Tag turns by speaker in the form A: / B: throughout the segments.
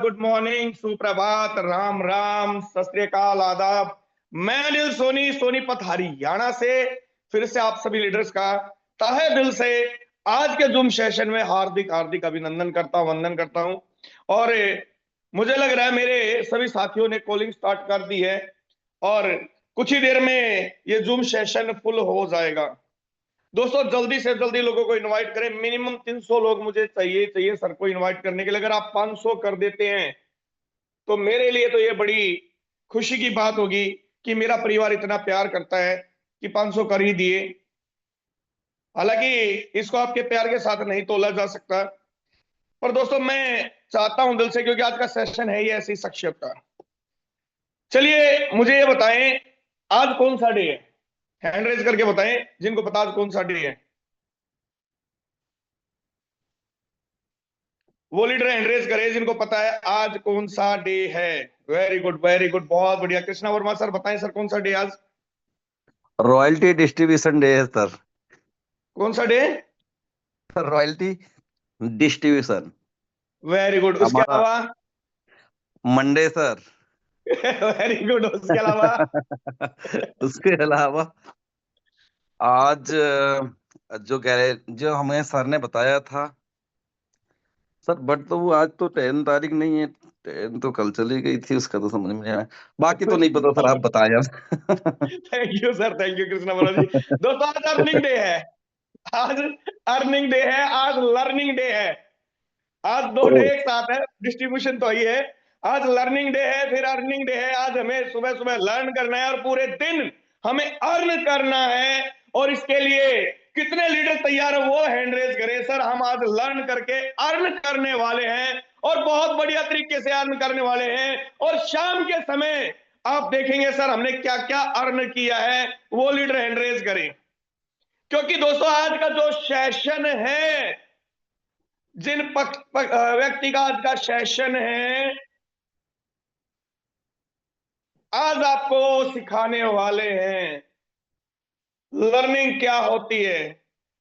A: Good morning, सुप्रभात, राम राम, सत श्री अकाल, आदाब। मैं अनिल सोनी सोनीपत हरियाणा से फिर से आप सभी लीडर्स का तहे दिल से आज के जूम सेशन में हार्दिक हार्दिक अभिनंदन करता हूं, वंदन करता हूं। और मुझे लग रहा है मेरे सभी साथियों ने कॉलिंग स्टार्ट कर दी है और कुछ ही देर में ये जूम सेशन फुल हो जाएगा। दोस्तों जल्दी से जल्दी लोगों को इनवाइट करें। मिनिमम 300 लोग मुझे चाहिए सर को इनवाइट करने के लिए। अगर आप 500 कर देते हैं तो मेरे लिए तो ये बड़ी खुशी की बात होगी कि मेरा परिवार इतना प्यार करता है कि 500 कर ही दिए। हालांकि इसको आपके प्यार के साथ नहीं तोला जा सकता, पर दोस्तों मैं चाहता हूं दिल से, क्योंकि आज का सेशन है ही ऐसी शख्सियत का। चलिए मुझे ये बताएं, आज कौन सा डे है? हैंड रेज करके बताएं जिनको पता आज कौन सा डे है। वो लीडर हैंड रेज करे जिनको पता है आज कौन सा डे है। वेरी गुड, वेरी गुड, बहुत बढ़िया। कृष्णा वर्मा सर बताएं सर, कौन सा डे आज?
B: रॉयल्टी डिस्ट्रीब्यूशन डे है सर।
A: कौन सा day?
B: Royalty distribution
A: very good. उसके
B: हमारा
A: अलावा?
B: Monday sir.
A: Very good. उसके अलावा?
B: उसके अलावा आज जो हमें सर ने बताया था सर, बट तो वो आज तो 10 तारीख नहीं है, 10 तो कल चली गई थी, उसका तो समझ में नहीं आया। बाकी तो नहीं पता सर, आप बताया।
A: Thank you sir, thank you Krishna Verma ji. दोस्तों आज अर्निंग डे है, आज अर्निंग डे है, आज लर्निंग डे है। आज दो डे एक साथ है, डिस्ट्रीब्यूशन तो ही है। आज लर्निंग डे है, फिर अर्निंग डे है। आज हमें सुबह सुबह लर्न करना है और पूरे दिन हमें अर्न करना है। और इसके लिए कितने लीडर तैयार है वो हैंड रेज करें सर। हम आज लर्न करके अर्न करने वाले हैं और बहुत बढ़िया तरीके से अर्न करने वाले हैं। और शाम के समय आप देखेंगे सर हमने क्या क्या अर्न किया है, वो लीडर हैंड रेज करें। क्योंकि दोस्तों आज का जो सेशन है, जिन व्यक्ति का आज का सेशन है, आज आपको सिखाने वाले हैं लर्निंग क्या होती है,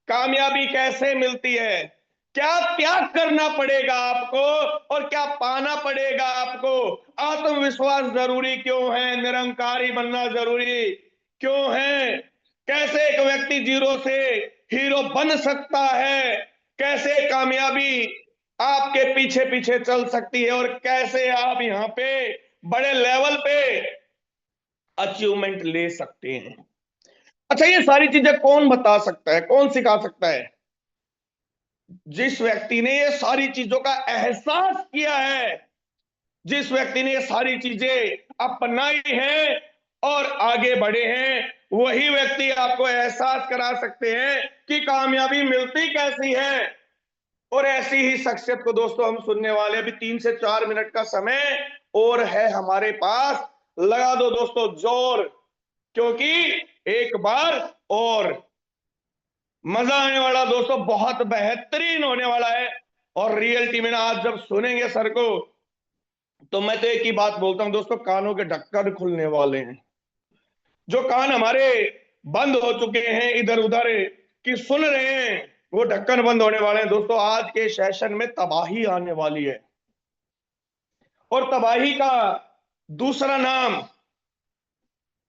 A: कामयाबी कैसे मिलती है, क्या त्याग करना पड़ेगा आपको और क्या पाना पड़ेगा आपको, आत्मविश्वास जरूरी क्यों है, निरंकारी बनना जरूरी क्यों है, कैसे एक व्यक्ति जीरो से हीरो बन सकता है, कैसे कामयाबी आपके पीछे पीछे चल सकती है और कैसे आप यहां पे बड़े लेवल पे अचीवमेंट ले सकते हैं। अच्छा, ये सारी चीजें कौन बता सकता है, कौन सिखा सकता है? जिस व्यक्ति ने ये सारी चीजों का एहसास किया है, जिस व्यक्ति ने ये सारी चीजें अपनाई हैं और आगे बढ़े हैं, वही व्यक्ति आपको एहसास करा सकते हैं कि कामयाबी मिलती कैसी है। और ऐसी ही शख्सियत को दोस्तों हम सुनने वाले। अभी 3 से 4 मिनट का समय और है हमारे पास। लगा दो दोस्तों जोर, क्योंकि एक बार और मजा आने वाला दोस्तों, बहुत बेहतरीन होने वाला है। और रियलिटी में ना आज जब सुनेंगे सर को, तो मैं तो एक ही बात बोलता हूं दोस्तों, कानों के ढक्कन खुलने वाले हैं। जो कान हमारे बंद हो चुके हैं इधर उधर कि सुन रहे हैं, वो ढक्कन बंद होने वाले हैं दोस्तों। आज के सेशन में तबाही आने वाली है। और तबाही का दूसरा नाम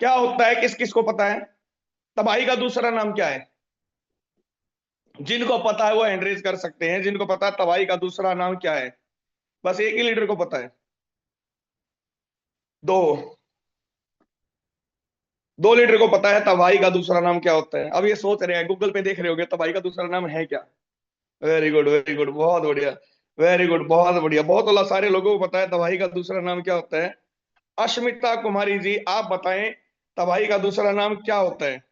A: क्या होता है, किस किस को पता है? तबाही का दूसरा नाम क्या है? जिनको पता है वो हैंड रेज कर सकते हैं। जिनको पता है तबाही का दूसरा नाम क्या है? बस एक ही लीडर को पता है। दो दो लीडर को पता है तबाही का दूसरा नाम क्या होता है। अब ये सोच रहे हैं, गूगल पे देख रहे होंगे तबाही का दूसरा नाम है क्या। वेरी गुड, वेरी गुड, बहुत बढ़िया, वेरी गुड, बहुत बढ़िया, बहुत अल्लाह। सारे लोगों को पता है तबाही का दूसरा नाम क्या होता है। अश्मिता कुमारी जी आप बताएं तबाही का दूसरा नाम क्या होता है?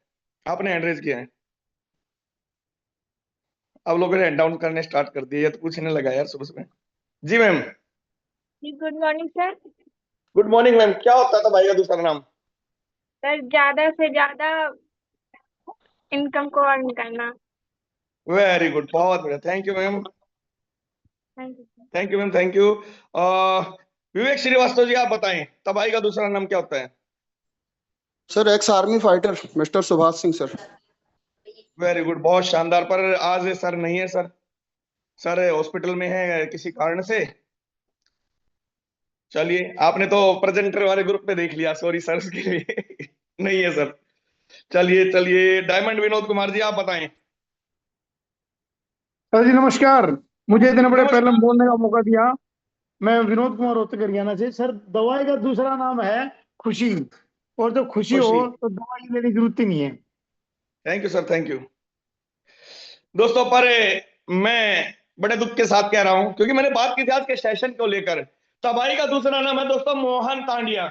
A: आपने हैंड रेज किया है। अब लोगों ने हैंड डाउन करने स्टार्ट कर दिए, ये तो पूछने लगा यार सुबह सुबह। जी ma'am.
C: Good morning sir.
A: Good morning ma'am. क्या होता है तबाही का दूसरा नाम?
C: सर ज्यादा से ज्यादा इनकम को अर्न करना।
A: वेरी गुड, बहुत बढ़िया, thank you ma'am,
C: thank you sir.
A: Thank you ma'am, thank you. Vivek Shrivastava ji आप बताएं तबाही का दूसरा नाम क्या होता है?
D: Sir ex army fighter mister Subhash Singh sir.
A: Very good, बहुत शानदार। पर आज सर नहीं है सर, सर हॉस्पिटल में है किसी कारण से। चलिए, आपने तो प्रेजेंटर वाले ग्रुप पे देख लिया, सॉरी सर उसके लिए। नहीं है सर। चलिए चलिए, डायमंड विनोद कुमार जी, आप बताएं।
E: सर जी नमस्कार। मुझे इतने बड़े पहले
A: नमस्कार।
E: बोलने का मौका दिया। मैं विनोद कुमार रोहतक हरियाणा से। सर दवाई का दूसरा नाम है खुशी, और जब खुशी हो
A: खुशी।
E: तो दवाई लेने की जरूरत ही नहीं है।
A: Thank you sir, thank you. दोस्तों, पर मैं बड़े दुख के साथ कह रहा हूं, क्योंकि मैंने बात की थी आज के सेशन को लेकर। तबाही का दूसरा नाम है दोस्तों मोहन तांडिया।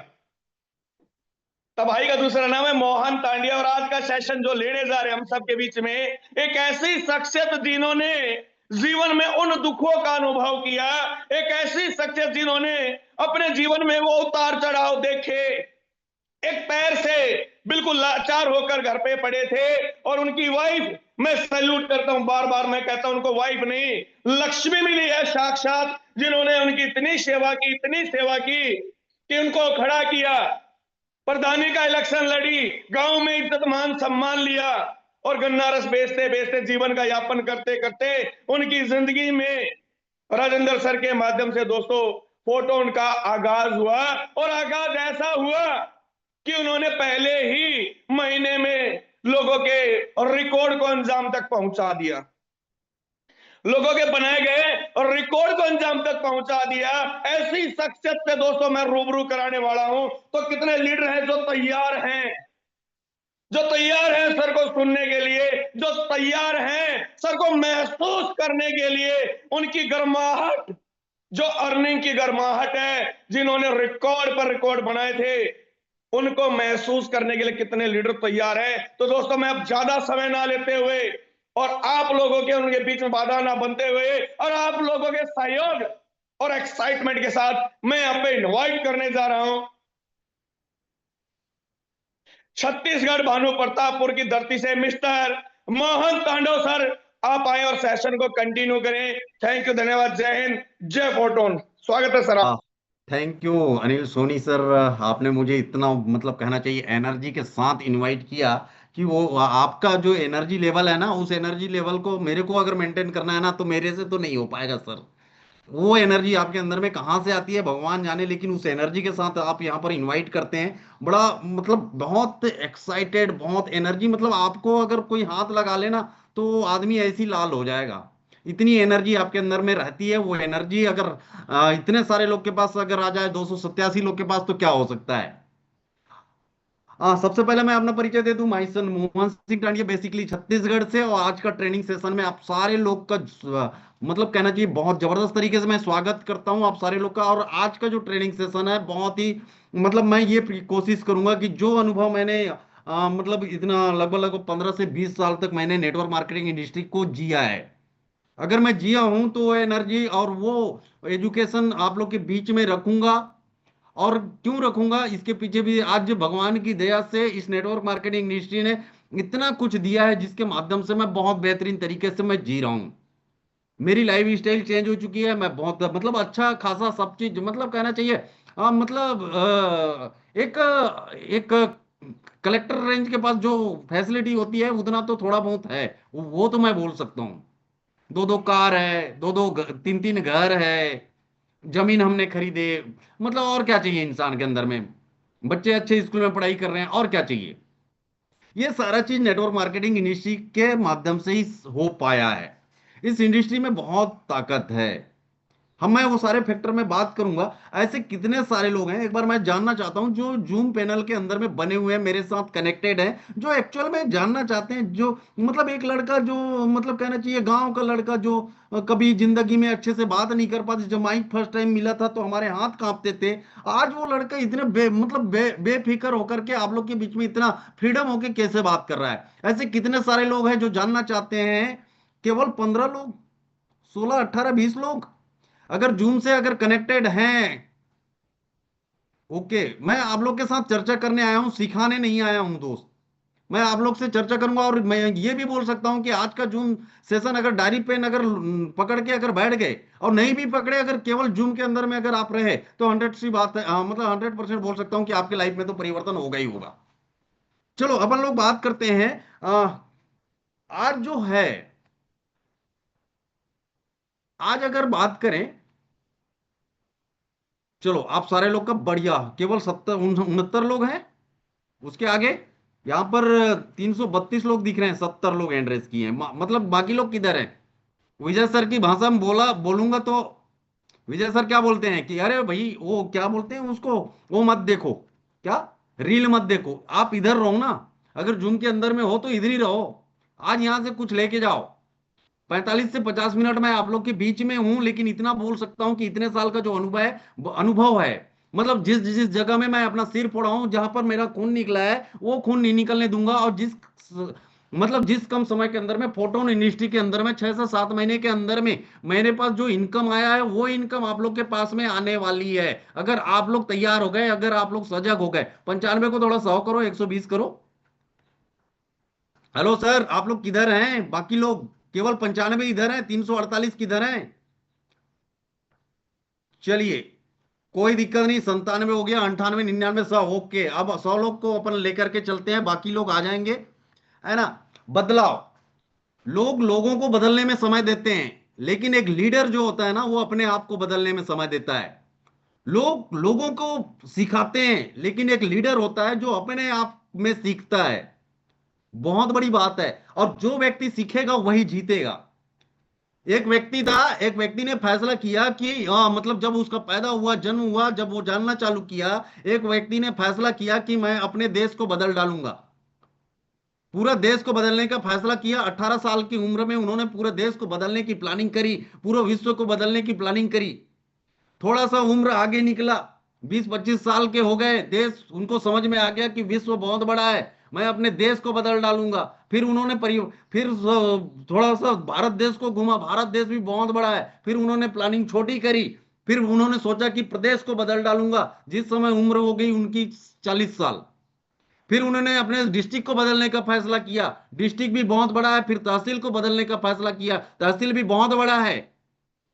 A: तबाही का दूसरा नाम है मोहन तांडिया। और आज का सेशन जो लेने जा रहे हैं हम सबके बीच में, एक ऐसी शख्सियत जिन्होंने जीवन में उन दुखों का अनुभव किया, एक ऐसी शख्सियत जिन्होंने अपने जीवन में वो उतार चढ़ाव देखे, एक पैर से बिल्कुल लाचार होकर घर पे पड़े थे। और उनकी वाइफ, मैं सैल्यूट करता हूं, बार बार मैं कहता हूं, उनको वाइफ नहीं लक्ष्मी मिली है साक्षात, जिन्होंने उनकी इतनी सेवा की, इतनी सेवा की कि उनको खड़ा किया, प्रधानी का इलेक्शन लड़ी, गांव में इज्जत मान सम्मान लिया, और गन्ना रस बेचते बेचते जीवन का यापन करते करते उनकी जिंदगी में राजेंद्र सर के माध्यम से दोस्तों फोटो उनका आगाज हुआ। और आगाज ऐसा हुआ कि उन्होंने पहले ही महीने में लोगों के रिकॉर्ड को अंजाम तक पहुंचा दिया, लोगों के बनाए गए और रिकॉर्ड को अंजाम तक पहुंचा दिया। ऐसी शख्सियत से दोस्तों मैं रूबरू कराने वाला हूं। तो कितने लीडर हैं जो तैयार हैं, जो तैयार हैं सर को सुनने के लिए, जो तैयार हैं सर को महसूस करने के लिए, उनकी गर्माहट, जो अर्निंग की गर्माहट है, जिन्होंने रिकॉर्ड पर रिकॉर्ड बनाए थे, उनको महसूस करने के लिए कितने लीडर तैयार हैं। तो दोस्तों, मैं अब ज्यादा समय ना लेते हुए और आप लोगों के उनके बीच में बाधा ना बनते हुए और आप लोगों के सहयोग और एक्साइटमेंट के साथ मैं यहाँ पे इनवाइट करने जा रहा हूं छत्तीसगढ़ भानु प्रतापपुर की धरती से मिस्टर मोहन तांडव सर। आप आए और सेशन को कंटिन्यू करें। थैंक यू, धन्यवाद, जय हिंद, जय फोर्टून। स्वागत है सर। आप
F: thank you Anil Soni sir. आपने मुझे इतना मतलब कहना चाहिए एनर्जी के साथ इनवाइट किया कि वो आपका जो एनर्जी लेवल है ना, उस एनर्जी लेवल को मेरे को अगर मेंटेन करना है ना, तो मेरे से तो नहीं हो पाएगा सर। वो एनर्जी आपके अंदर में कहाँ से आती है भगवान जाने, लेकिन उस एनर्जी के साथ आप यहाँ पर इनवाइट करते हैं। बड़ा मतलब बहुत एक्साइटेड, बहुत एनर्जी, मतलब आपको अगर कोई हाथ लगा लेना तो आदमी ऐसी लाल हो जाएगा। इतनी एनर्जी आपके अंदर में रहती है। वो एनर्जी अगर इतने सारे लोग के पास अगर आ जाए, 287 लोग के पास, तो क्या हो सकता है। सबसे पहले मैं अपना परिचय दे दूं। माई सन मोहन सिंह टांडिया, बेसिकली छत्तीसगढ़ से। और आज का ट्रेनिंग सेशन में आप सारे लोग का मतलब कहना चाहिए बहुत जबरदस्त तरीके से मैं स्वागत करता हूं आप सारे लोग का। और आज का जो ट्रेनिंग सेशन है बहुत ही मतलब मैं ये कोशिश करूंगा कि जो अनुभव मैंने मतलब इतना लगभग लगभग 15 से 20 साल तक मैंने नेटवर्क मार्केटिंग इंडस्ट्री को जिया है, अगर मैं जिया हूं तो वो एनर्जी और वो एजुकेशन आप लोग के बीच में रखूंगा। और क्यों रखूंगा, इसके पीछे भी आज भगवान की दया से इस नेटवर्क मार्केटिंग इंडस्ट्री ने इतना कुछ दिया है, जिसके माध्यम से मैं बहुत बेहतरीन तरीके से मैं जी रहा हूं। मेरी लाइफ स्टाइल चेंज हो चुकी है। मैं बहुत मतलब अच्छा खासा सब चीज मतलब कहना चाहिए मतलब एक एक कलेक्टर रेंज के पास जो फैसिलिटी होती है उतना तो थोड़ा बहुत है, वो तो मैं बोल सकता हूँ। दो दो कार है, दो दो तीन तीन घर है, जमीन हमने खरीदे, मतलब और क्या चाहिए इंसान के अंदर में। बच्चे अच्छे स्कूल में पढ़ाई कर रहे हैं, और क्या चाहिए। ये सारा चीज नेटवर्क मार्केटिंग इंडस्ट्री के माध्यम से ही हो पाया है। इस इंडस्ट्री में बहुत ताकत है। हम मैं वो सारे फैक्टर में बात करूंगा। ऐसे कितने सारे लोग हैं, एक बार मैं जानना चाहता हूं जो जूम पैनल के अंदर में बने हुए हैं, मेरे साथ कनेक्टेड हैं, जो एक्चुअल में जानना चाहते हैं। जो मतलब एक लड़का जो मतलब कहना चाहिए गांव का लड़का जो कभी जिंदगी में अच्छे से बात नहीं कर पाते, जब माइक फर्स्ट टाइम मिला था तो हमारे हाथ कांपते थे। आज वो लड़का इतने मतलब बेफिक्र होकर के आप लोग के बीच में इतना फ्रीडम होकर कैसे बात कर रहा है। ऐसे कितने सारे लोग हैं जो जानना चाहते हैं। केवल 15 लोग, 16 18 20 लोग अगर जूम से अगर कनेक्टेड हैं, ओके। मैं आप लोग के साथ चर्चा करने आया हूं, सिखाने नहीं आया हूं दोस्त। मैं आप लोग से चर्चा करूंगा। और मैं ये भी बोल सकता हूं कि आज का जूम सेशन अगर डायरी पेन अगर पकड़ के अगर बैठ गए और नहीं भी पकड़े, अगर केवल जूम के अंदर में अगर आप रहे, तो 100 सी बात है, मतलब 100% बोल सकता हूं कि आपके लाइफ में तो परिवर्तन होगा ही होगा। चलो अपन लोग बात करते हैं। आज जो है, आज अगर बात करें चलो आप सारे लोग का बढ़िया, केवल 69 लोग हैं। उसके आगे यहाँ पर 332 लोग दिख रहे हैं, 70 लोग हैंड रेस किए हैं। मतलब बाकी लोग किधर हैं? विजय सर की भाषा में बोलूंगा तो विजय सर क्या बोलते हैं कि अरे भाई वो क्या बोलते हैं उसको, वो मत देखो, क्या, रील मत देखो, आप इधर रहो ना। अगर जूम के अंदर में हो तो इधर ही रहो, आज यहां से कुछ लेके जाओ। 45 से 50 मिनट मैं आप लोग के बीच में हूं, लेकिन इतना बोल सकता हूं कि इतने साल का जो अनुभव है, मतलब जिस जिस जगह में मैं अपना सिर फोड़ा हूं, जहां पर मेरा खून निकला है, वो खून नहीं निकलने दूंगा। और मतलब जिस कम समय के अंदर में फोटोन इंडस्ट्री के अंदर में 6 से 7 महीने के अंदर में मेरे पास जो इनकम आया है, वो इनकम आप लोग के पास में आने वाली है। अगर आप लोग तैयार हो गए, अगर आप लोग सजग हो गए। 95 को थोड़ा 100 करो, 120 करो। हेलो सर, आप लोग किधर हैं? बाकी लोग केवल 95 इधर हैं, 348 किधर हैं? चलिए कोई दिक्कत नहीं, 97 हो गया, 98, 99, 100। ओके, अब 100 लोग को अपन लेकर के चलते हैं, बाकी लोग आ जाएंगे, है ना। बदलाव, लोग लोगों को बदलने में समय देते हैं, लेकिन एक लीडर जो होता है ना, वो अपने आप को बदलने में समय देता है। लोग लोगों को सिखाते हैं, लेकिन एक लीडर होता है जो अपने आप में सीखता है। बहुत बड़ी बात है। और जो व्यक्ति सीखेगा वही जीतेगा। एक व्यक्ति ने फैसला किया कि मतलब जब उसका पैदा हुआ, जन्म हुआ, जब वो जानना चालू किया, एक व्यक्ति ने फैसला किया कि मैं अपने देश को बदल डालूंगा। पूरा देश को बदलने का फैसला किया। 18 साल की उम्र में उन्होंने पूरे देश को बदलने की प्लानिंग करी, पूरे विश्व को बदलने की प्लानिंग करी। थोड़ा सा उम्र आगे निकला, 20-25 साल के हो गए, देश उनको समझ में आ गया कि विश्व बहुत बड़ा है, मैं अपने देश को बदल डालूंगा। फिर उन्होंने फिर थोड़ा सा भारत देश को घूमा, भारत देश भी बहुत बड़ा है, फिर उन्होंने प्लानिंग छोटी करी। फिर उन्होंने सोचा कि प्रदेश को बदल डालूंगा, जिस समय उम्र हो गई उनकी 40 साल। फिर उन्होंने अपने डिस्ट्रिक्ट को बदलने का फैसला किया, डिस्ट्रिक्ट भी बहुत बड़ा है। फिर तहसील को बदलने का फैसला किया, तहसील भी बहुत बड़ा है।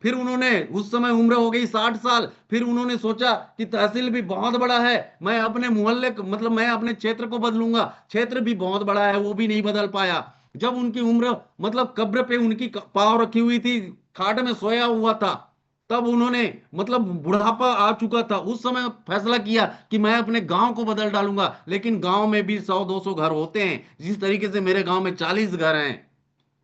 F: फिर उन्होंने, उस समय उम्र हो गई 60 साल, फिर उन्होंने सोचा कि तहसील भी बहुत बड़ा है, मैं अपने मोहल्ले मतलब मैं अपने क्षेत्र को बदलूंगा, क्षेत्र भी बहुत बड़ा है, वो भी नहीं बदल पाया। जब उनकी उम्र मतलब कब्र पे उनकी पांव रखी हुई थी, खाट में सोया हुआ था, तब उन्होंने मतलब बुढ़ापा आ चुका था, उस समय फैसला किया कि मैं अपने गांव को बदल डालूंगा। लेकिन गांव में भी 100-200 घर होते हैं, जिस तरीके से मेरे गांव में 40 घर हैं,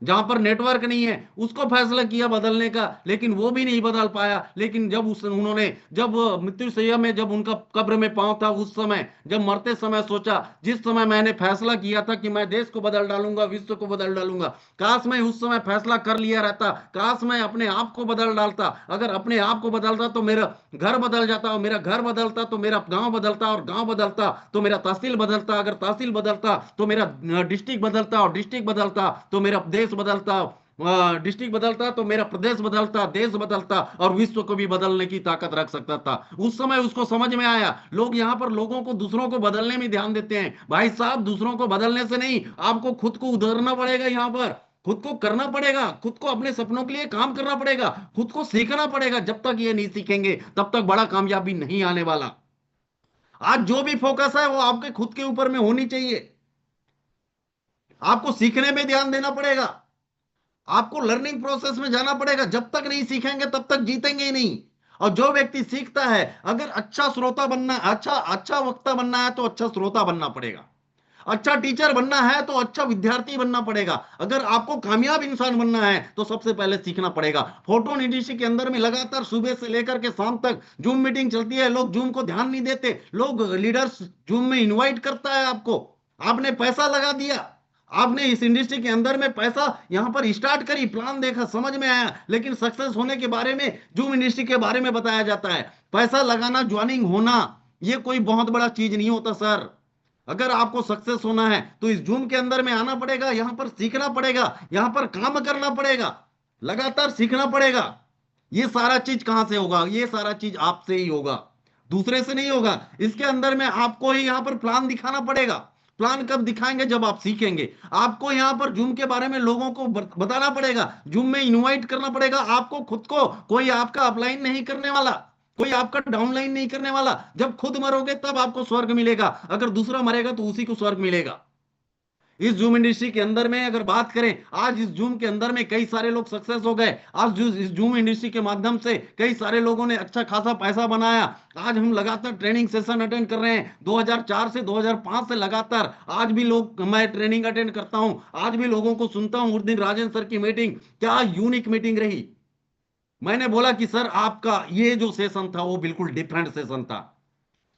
F: जहां पर नेटवर्क नहीं है। उसको फैसला किया बदलने का, लेकिन वो भी नहीं बदल पाया। लेकिन जब उन्होंने, जब मृत्युशैया में, जब उनका कब्र में पांव था, उस समय जब मरते समय सोचा, जिस समय मैंने फैसला किया था कि मैं देश को बदल डालूंगा, विश्व को बदल डालूंगा, काश मैं उस समय फैसला कर लिया रहता, काश मैं अपने आप को बदल डालता। अगर अपने आप को बदलता तो मेरा घर बदल जाता, और मेरा घर बदलता तो मेरा गांव बदलता, और गांव बदलता तो मेरा तहसील बदलता, अगर तहसील बदलता तो मेरा डिस्ट्रिक्ट बदलता, और डिस्ट्रिक्ट बदलता तो मेरा देश बदलता, डिस्ट्रिक्ट बदलता तो मेरा प्रदेश बदलता, देश बदलता, और विश्व को भी बदलने की ताकत रख सकता था। उस समय उसको समझ में आया। लोग यहाँ पर लोगों को, दूसरों को बदलने में ध्यान देते हैं। भाई साहब, दूसरों को बदलने से नहीं, आपको खुद को उधरना पड़ेगा। यहाँ पर खुद को करना पड़ेगा, खुद को अपने सपनों के लिए काम करना पड़ेगा, खुद को सीखना पड़ेगा। जब तक ये नहीं सीखेंगे तब तक बड़ा कामयाबी नहीं आने वाला। आज जो भी फोकस है वो आपके खुद के ऊपर में होनी चाहिए। आपको सीखने में ध्यान देना पड़ेगा, आपको लर्निंग प्रोसेस में जाना पड़ेगा। जब तक नहीं सीखेंगे तब तक जीतेंगे ही नहीं। और जो व्यक्ति सीखता है, अगर अच्छा श्रोता बनना, अच्छा वक्ता बनना है तो अच्छा श्रोता बनना पड़ेगा। अच्छा टीचर बनना है तो अच्छा विद्यार्थी बनना पड़ेगा। अगर आपको कामयाब इंसान बनना है तो सबसे पहले सीखना पड़ेगा। फोटोन इंडस्ट्री के अंदर में लगातार सुबह से लेकर के शाम तक जूम मीटिंग चलती है, लोग जूम को ध्यान नहीं देते। लोग लीडर्स जूम में इनवाइट करता है आपको, आपने पैसा लगा दिया, आपने इस इंडस्ट्री के अंदर में पैसा यहां पर स्टार्ट करी, प्लान देखा, समझ में आया, लेकिन सक्सेस होने के बारे में, जूम इंडस्ट्री के बारे में बताया जाता है। पैसा लगाना, ज्वाइनिंग होना, ये कोई बहुत बड़ा चीज नहीं होता सर। अगर आपको सक्सेस होना है तो इस जूम के अंदर में आना पड़ेगा, यहां पर सीखना पड़ेगा, यहां पर काम करना पड़ेगा, लगातार सीखना पड़ेगा। ये सारा चीज कहां से होगा? ये सारा चीज आपसे ही होगा, दूसरे से नहीं होगा। इसके अंदर में आपको ही यहां पर प्लान दिखाना पड़ेगा। प्लान कब दिखाएंगे? जब आप सीखेंगे। आपको यहां पर जूम के बारे में लोगों को बताना पड़ेगा, जूम में इनवाइट करना पड़ेगा आपको खुद को। कोई आपका अपलाइन नहीं करने वाला, कोई आपका डाउनलाइन नहीं करने वाला। जब खुद मरोगे तब आपको स्वर्ग मिलेगा, अगर दूसरा मरेगा तो उसी को स्वर्ग मिलेगा। इस जूम इंडस्ट्री के अंदर में अगर बात करें, आज इस जूम के अंदर में कई सारे लोग सक्सेस हो गए। आज इस जूम इंडस्ट्री के माध्यम से कई सारे लोगों ने अच्छा खासा पैसा बनाया। आज हम लगातार ट्रेनिंग सेशन अटेंड कर रहे हैं, 2004 से 2005 से लगातार। आज भी लोग, मैं ट्रेनिंग अटेंड करता हूं, आज भी लोगों को सुनता हूं। उस दिन राजेंद्र सर की मीटिंग क्या यूनिक मीटिंग रही। मैंने बोला कि सर आपका ये जो सेशन था वो बिल्कुल डिफरेंट सेशन था।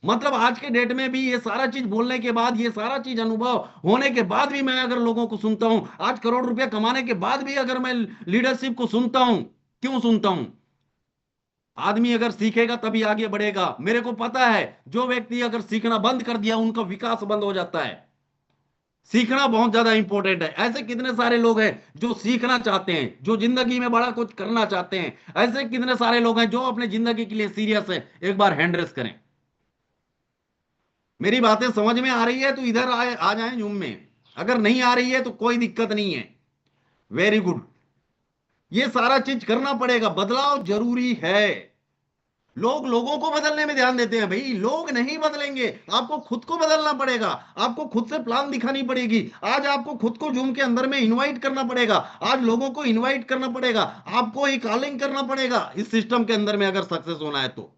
F: मतलब आज के डेट में भी ये सारा चीज बोलने के बाद, ये सारा चीज अनुभव होने के बाद भी मैं अगर लोगों को सुनता हूं, आज करोड़ रुपया कमाने के बाद भी अगर मैं लीडरशिप को सुनता हूं, क्यों सुनता हूं? आदमी अगर सीखेगा तभी आगे बढ़ेगा। मेरे को पता है जो व्यक्ति अगर सीखना बंद कर दिया उनका विकास बंद हो जाता है। सीखना बहुत ज्यादा इंपॉर्टेंट है। ऐसे कितने सारे लोग हैं जो सीखना चाहते हैं, जो जिंदगी में बड़ा कुछ करना चाहते हैं। ऐसे कितने सारे लोग हैं जो अपने जिंदगी के लिए सीरियस है। एक बार हैंड रेस करें। मेरी बातें समझ में आ रही है तो इधर आ जाएं जूम में। अगर नहीं आ रही है तो कोई दिक्कत नहीं है। Very good. ये सारा चीज करना पड़ेगा। बदलाव जरूरी है। लोग लोगों को बदलने में ध्यान देते हैं, भाई लोग नहीं बदलेंगे। आपको खुद को बदलना पड़ेगा। आपको खुद से प्लान दिखानी पड़ेगी। आज आपको खुद को जूम के अंदर में इनवाइट करना पड़ेगा। आज लोगों को इनवाइट करना पड़ेगा। आपको ही कॉलिंग करना पड़ेगा इस सिस्टम के अंदर में अगर सक्सेस होना है तो।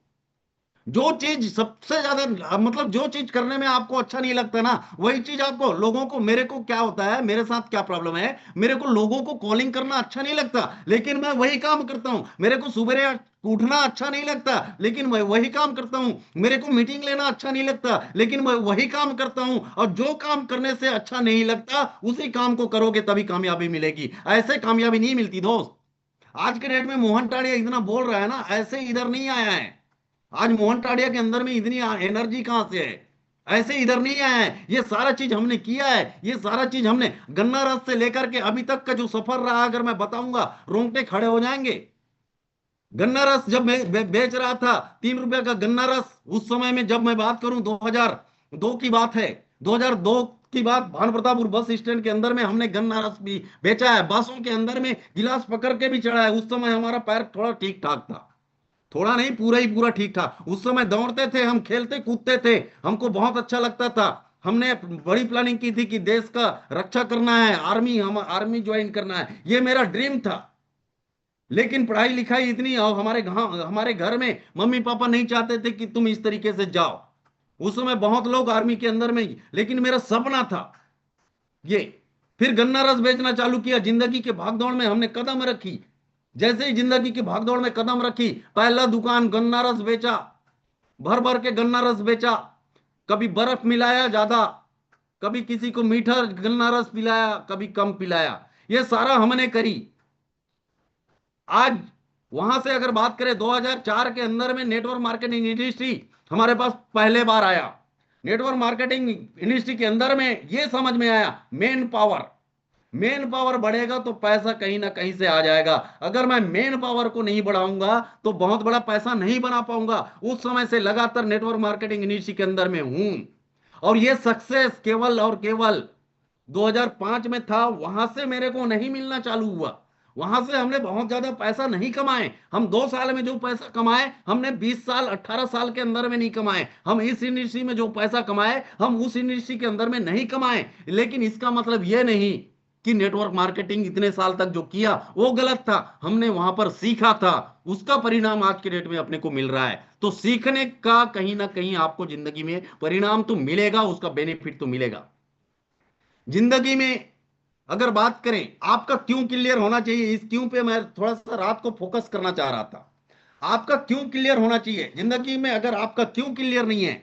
F: जो चीज सबसे ज्यादा, मतलब जो चीज करने में आपको अच्छा नहीं लगता ना, वही चीज आपको, लोगों को, मेरे को क्या होता है, मेरे साथ क्या प्रॉब्लम है, मेरे को लोगों को कॉलिंग करना अच्छा नहीं लगता, लेकिन मैं वही काम करता हूं। मेरे को सुबह उठना अच्छा नहीं लगता, लेकिन मैं वही काम करता हूं। मेरे को मीटिंग लेना अच्छा नहीं लगता, लेकिन मैं वही काम करता हूं। और जो काम करने से अच्छा नहीं लगता उसी काम को करोगे तभी कामयाबी मिलेगी। ऐसे कामयाबी नहीं मिलती दोस्त। आज के डेट में मोहन टाड़िया इतना बोल रहा है ना, ऐसे इधर नहीं आया है। आज मोहन टाड़िया के अंदर में इतनी एनर्जी कहां से है? ऐसे इधर नहीं आया है। ये सारा चीज हमने किया है। ये सारा चीज हमने गन्ना रस से लेकर के अभी तक का जो सफर रहा, अगर मैं बताऊंगा रोंगटे खड़े हो जाएंगे। गन्ना रस जब मैं बेच रहा था 3 रुपए का गन्ना रस, उस समय में जब मैं बात करूं 2002 की बात है, 2002 की बात, भानु प्रतापपुर बस स्टैंड के अंदर में हमने गन्ना रस भी बेचा है। बसों के अंदर में गिलास पकड़ के भी चढ़ा है। उस समय हमारा पैर थोड़ा ठीक ठाक था, थोड़ा नहीं पूरा ही पूरा ठीक था। उस समय दौड़ते थे हम, खेलते कूदते थे, हमको बहुत अच्छा लगता था। हमने बड़ी प्लानिंग की थी कि देश का रक्षा करना है, आर्मी ज्वाइन करना है, ये मेरा ड्रीम था। लेकिन पढ़ाई लिखाई इतनी, और हमारे घर में मम्मी पापा नहीं चाहते थे कि तुम इस तरीके से जाओ। उस समय बहुत लोग आर्मी के अंदर में, लेकिन मेरा सपना था ये। फिर गन्ना रस बेचना चालू किया। जिंदगी के भागदौड़ में हमने कदम रखी। जैसे ही जिंदगी की भागदौड़ में कदम रखी, पहला दुकान गन्ना रस बेचा, भर भर के गन्ना रस बेचा। कभी बर्फ मिलाया ज्यादा, कभी किसी को मीठा गन्ना रस पिलाया, कभी कम पिलाया। ये सारा हमने करी। आज वहां से अगर बात करें 2004 के अंदर में नेटवर्क मार्केटिंग इंडस्ट्री हमारे पास पहले बार आया। नेटवर्क मार्केटिंग इंडस्ट्री के अंदर में ये समझ में आया, मेन पावर बढ़ेगा तो पैसा कहीं ना कहीं से आ जाएगा। अगर मैं मेन पावर को नहीं बढ़ाऊंगा तो बहुत बड़ा पैसा नहीं बना पाऊंगा। उस समय से लगातार नेटवर्क मार्केटिंग इंडस्ट्री के अंदर में हूं, और ये सक्सेस केवल और केवल 2005 में था। वहां से मेरे को नहीं मिलना चालू हुआ। वहां से हमने बहुत ज्यादा पैसा नहीं कमाए। हम 2 साल में जो पैसा कमाए, हमने 20 साल 18 साल के अंदर में नहीं कमाए। हम इस इंडस्ट्री में जो पैसा कमाए, हम उस इंडस्ट्री के अंदर में नहीं कमाए। लेकिन इसका मतलब यह नहीं कि नेटवर्क मार्केटिंग इतने साल तक जो किया वो गलत था। हमने वहां पर सीखा था, उसका परिणाम आज के डेट में अपने को मिल रहा है। तो सीखने का कहीं ना कहीं आपको जिंदगी में परिणाम तो मिलेगा, उसका बेनिफिट तो मिलेगा। जिंदगी में अगर बात करें, आपका क्यों क्लियर होना चाहिए। इस क्यों पे मैं थोड़ा सा रात को फोकस करना चाह रहा था। आपका क्यों क्लियर होना चाहिए जिंदगी में। अगर आपका क्यों क्लियर नहीं है,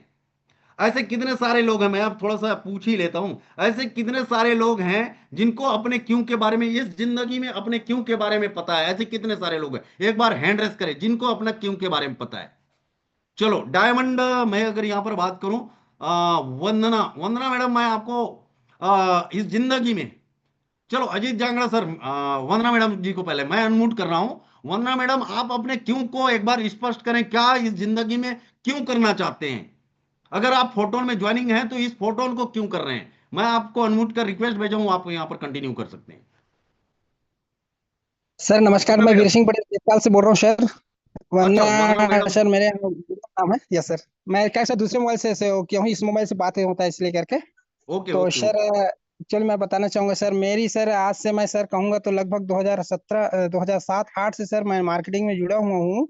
F: ऐसे कितने सारे लोग हैं, मैं अब थोड़ा सा पूछ ही लेता हूं, ऐसे कितने सारे लोग हैं जिनको अपने क्यों के बारे में, इस जिंदगी में अपने क्यों के बारे में पता है। ऐसे कितने सारे लोग हैं, एक बार हैंड रेस करें जिनको अपना क्यों के बारे में पता है। चलो डायमंड, मैं अगर यहां पर बात करूं, वंदना मैडम, मैं आपको इस जिंदगी में, चलो अजीत जांगड़ा सर, वंदना मैडम जी को पहले मैं अनम्यूट कर रहा हूं। वंदना मैडम, आप अपने क्यों को एक बार स्पष्ट करें। क्या इस जिंदगी में क्यों करना चाहते हैं। अगर आप फोटोन में ज्वाइनिंग है तो इस फोटोन को क्यों कर रहे हैं। मैं आपको अनम्यूट कर रिक्वेस्ट भेजा हूं, आप यहां पर कंटिन्यू कर सकते हैं।
G: सर नमस्कार, मैं वीर सिंह पटेल नेपाल से बोल रहा हूँ सर।
F: वंदना मैडम।
G: वरना सर मेरे नाम है, यस सर। मैं क्या सर दूसरे मोबाइल से किया हूँ, इस मोबाइल से बात होता है इसलिए करके।
F: ओके
G: तो
F: ओके
G: सर चल मैं बताना चाहूंगा सर, मेरी सर आज से मैं सर कहूंगा तो लगभग 2007-8 से सर मैं मार्केटिंग में जुड़ा हुआ हूँ।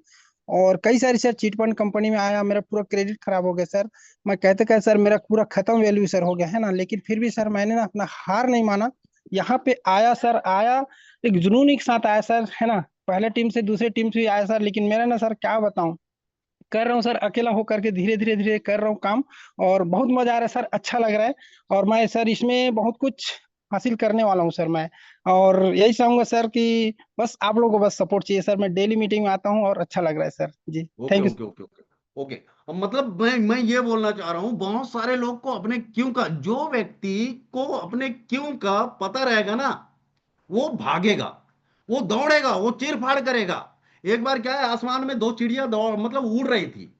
G: और कई सारी सर चिट फंड कंपनी में आया, मेरा पूरा क्रेडिट खराब हो गया सर। मैं कहते कहते सर मेरा पूरा खत्म वैल्यू सर हो गया है ना, लेकिन फिर भी सर मैंने ना अपना हार नहीं माना। यहाँ पे आया सर, आया एक जुनून के साथ आया सर, है ना। पहले टीम से दूसरे टीम से भी आया सर, लेकिन मेरा ना सर क्या बताऊं, कर रहा हूँ सर अकेला होकर के, धीरे धीरे धीरे कर रहा हूँ काम। और बहुत मजा आ रहा है सर, अच्छा लग रहा है। और मैं सर इसमें बहुत कुछ हासिल करने वाला हूँ सर मैं। और यही चाहूंगा सर कि बस आप लोगों को बस सपोर्ट चाहिए सर। मैं डेली मीटिंग में आता हूँ और अच्छा लग रहा है sir ji.
F: Okay
G: thank you.
F: Okay okay okay okay. अब मतलब मैं ये बोलना चाह रहा हूं, बहुत सारे लोग को अपने क्यों का, जो व्यक्ति को अपने क्यों का पता रहेगा ना, वो भागेगा, वो दौड़ेगा, वो चीर फाड़ करेगा। एक बार क्या है, आसमान में दो चिड़िया दौड़ मतलब उड़ रही थी।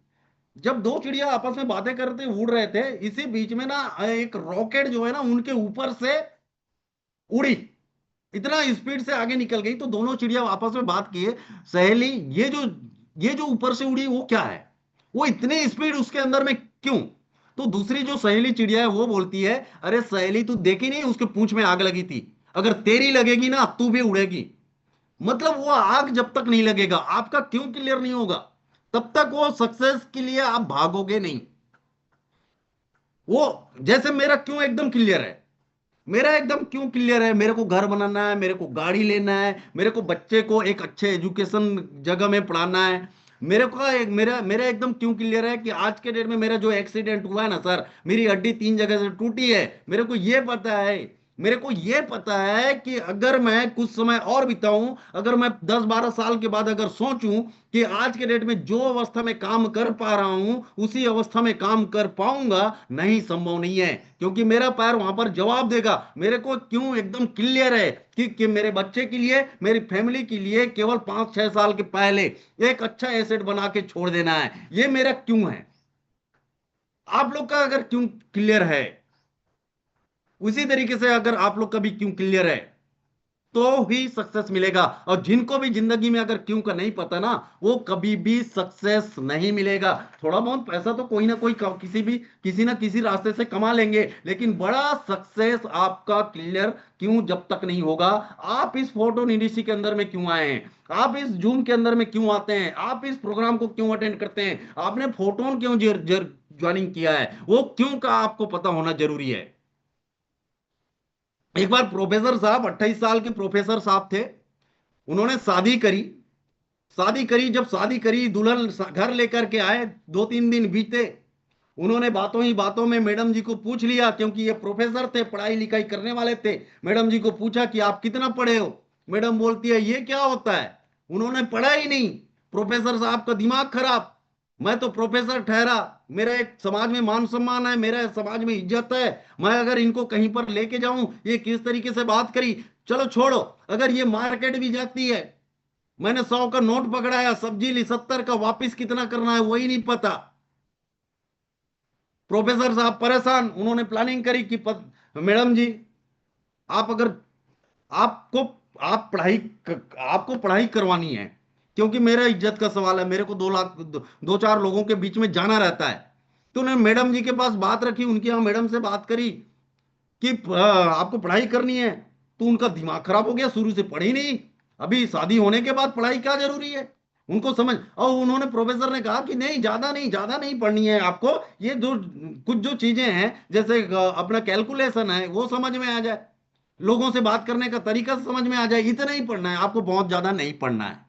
F: जब दो चिड़िया आपस में बातें करते उड़ रहे थे, इसी बीच में ना एक रॉकेट जो है ना उनके ऊपर से उड़ी, इतना स्पीड से आगे निकल गई। तो दोनों चिड़िया आपस में बात किए, सहेली ये जो ऊपर से उड़ी वो क्या है, वो इतने स्पीड उसके अंदर में क्यों? तो दूसरी जो सहेली चिड़िया है वो बोलती है, अरे सहेली तू देखी नहीं, उसके पूंछ में आग लगी थी, अगर तेरी लगेगी ना तू भी उड़ेगी। मतलब वो आग जब तक नहीं लगेगा, आपका क्यों क्लियर नहीं होगा, तब तक वो सक्सेस के लिए आप भागोगे नहीं। वो जैसे मेरा क्यों एकदम क्लियर है, मेरा एकदम क्यों क्लियर है, मेरे को घर बनाना है, मेरे को गाड़ी लेना है, मेरे को बच्चे को एक अच्छे एजुकेशन जगह में पढ़ाना है। मेरे को एक मेरा मेरा एकदम क्यों क्लियर है कि आज के डेट में मेरा जो एक्सीडेंट हुआ है ना सर, मेरी हड्डी 3 जगह से टूटी है। मेरे को ये पता है कि अगर मैं कुछ समय और बिताऊं, अगर मैं 10-12 साल के बाद अगर सोचूं कि आज के डेट में जो अवस्था में काम कर पा रहा हूं उसी अवस्था में काम कर पाऊंगा, नहीं, संभव नहीं है। क्योंकि मेरा पैर वहां पर जवाब देगा। मेरे को क्यों एकदम क्लियर है कि मेरे बच्चे के लिए, मेरी फैमिली के लिए केवल 5-6 साल के पहले एक अच्छा एसेट बना के छोड़ देना है, ये मेरा क्यों है। आप लोग का अगर क्यों क्लियर है, उसी तरीके से अगर आप लोग का भी क्यों क्लियर है, तो ही सक्सेस मिलेगा। और जिनको भी जिंदगी में अगर क्यों का नहीं पता ना, वो कभी भी सक्सेस नहीं मिलेगा। थोड़ा बहुत पैसा तो कोई ना कोई किसी ना किसी रास्ते से कमा लेंगे, लेकिन बड़ा सक्सेस आपका क्लियर क्यों जब तक नहीं होगा। आप इस फोटो इंडस्ट्री के अंदर में क्यों आए हैं, आप इस जूम के अंदर में क्यों आते हैं, आप इस प्रोग्राम को क्यों अटेंड करते हैं, आपने फोटोन क्यों ज्वाइनिंग किया है, वो क्यों का आपको पता होना जरूरी है। एक बार प्रोफेसर साहब, 28 साल के प्रोफेसर साहब थे, उन्होंने शादी करी। जब शादी करी, दुल्हन घर लेकर के आए, 2-3 दिन बीते, उन्होंने बातों ही बातों में मैडम जी को पूछ लिया, क्योंकि ये प्रोफेसर थे, पढ़ाई लिखाई करने वाले थे। मैडम जी को पूछा कि आप कितना पढ़े हो। मैडम बोलती है, ये क्या होता है, उन्होंने पढ़ा ही नहीं। प्रोफेसर साहब का दिमाग खराब, मैं तो प्रोफेसर ठहरा, मेरा एक समाज में मान सम्मान है, मेरा समाज में इज्जत है, मैं अगर इनको कहीं पर लेके जाऊं, ये किस तरीके से बात करी, चलो छोड़ो, अगर ये मार्केट भी जाती है, मैंने 100 का नोट पकड़ाया, सब्जी ली 70 का, वापिस कितना करना है वही नहीं पता। प्रोफेसर साहब परेशान, उन्होंने प्लानिंग करी कि मैडम जी, आप अगर आपको आप पढ़ाई आपको पढ़ाई करवानी है, क्योंकि मेरा इज्जत का सवाल है, मेरे को 2 4 लोगों के बीच में जाना रहता है। तो उन्होंने मैडम जी के पास बात रखी, उनके यहाँ मैडम से बात करी कि आपको पढ़ाई करनी है। तो उनका दिमाग खराब हो गया, शुरू से पढ़ी नहीं, अभी शादी होने के बाद पढ़ाई क्या जरूरी है, उनको समझ। और उन्होंने, प्रोफेसर ने कहा कि नहीं, ज्यादा नहीं पढ़नी है आपको, ये जो कुछ जो चीजें हैं, जैसे अपना कैलकुलेशन है वो समझ में आ जाए, लोगों से बात करने का तरीका समझ में आ जाए, इतना ही पढ़ना है आपको, बहुत ज्यादा नहीं पढ़ना है।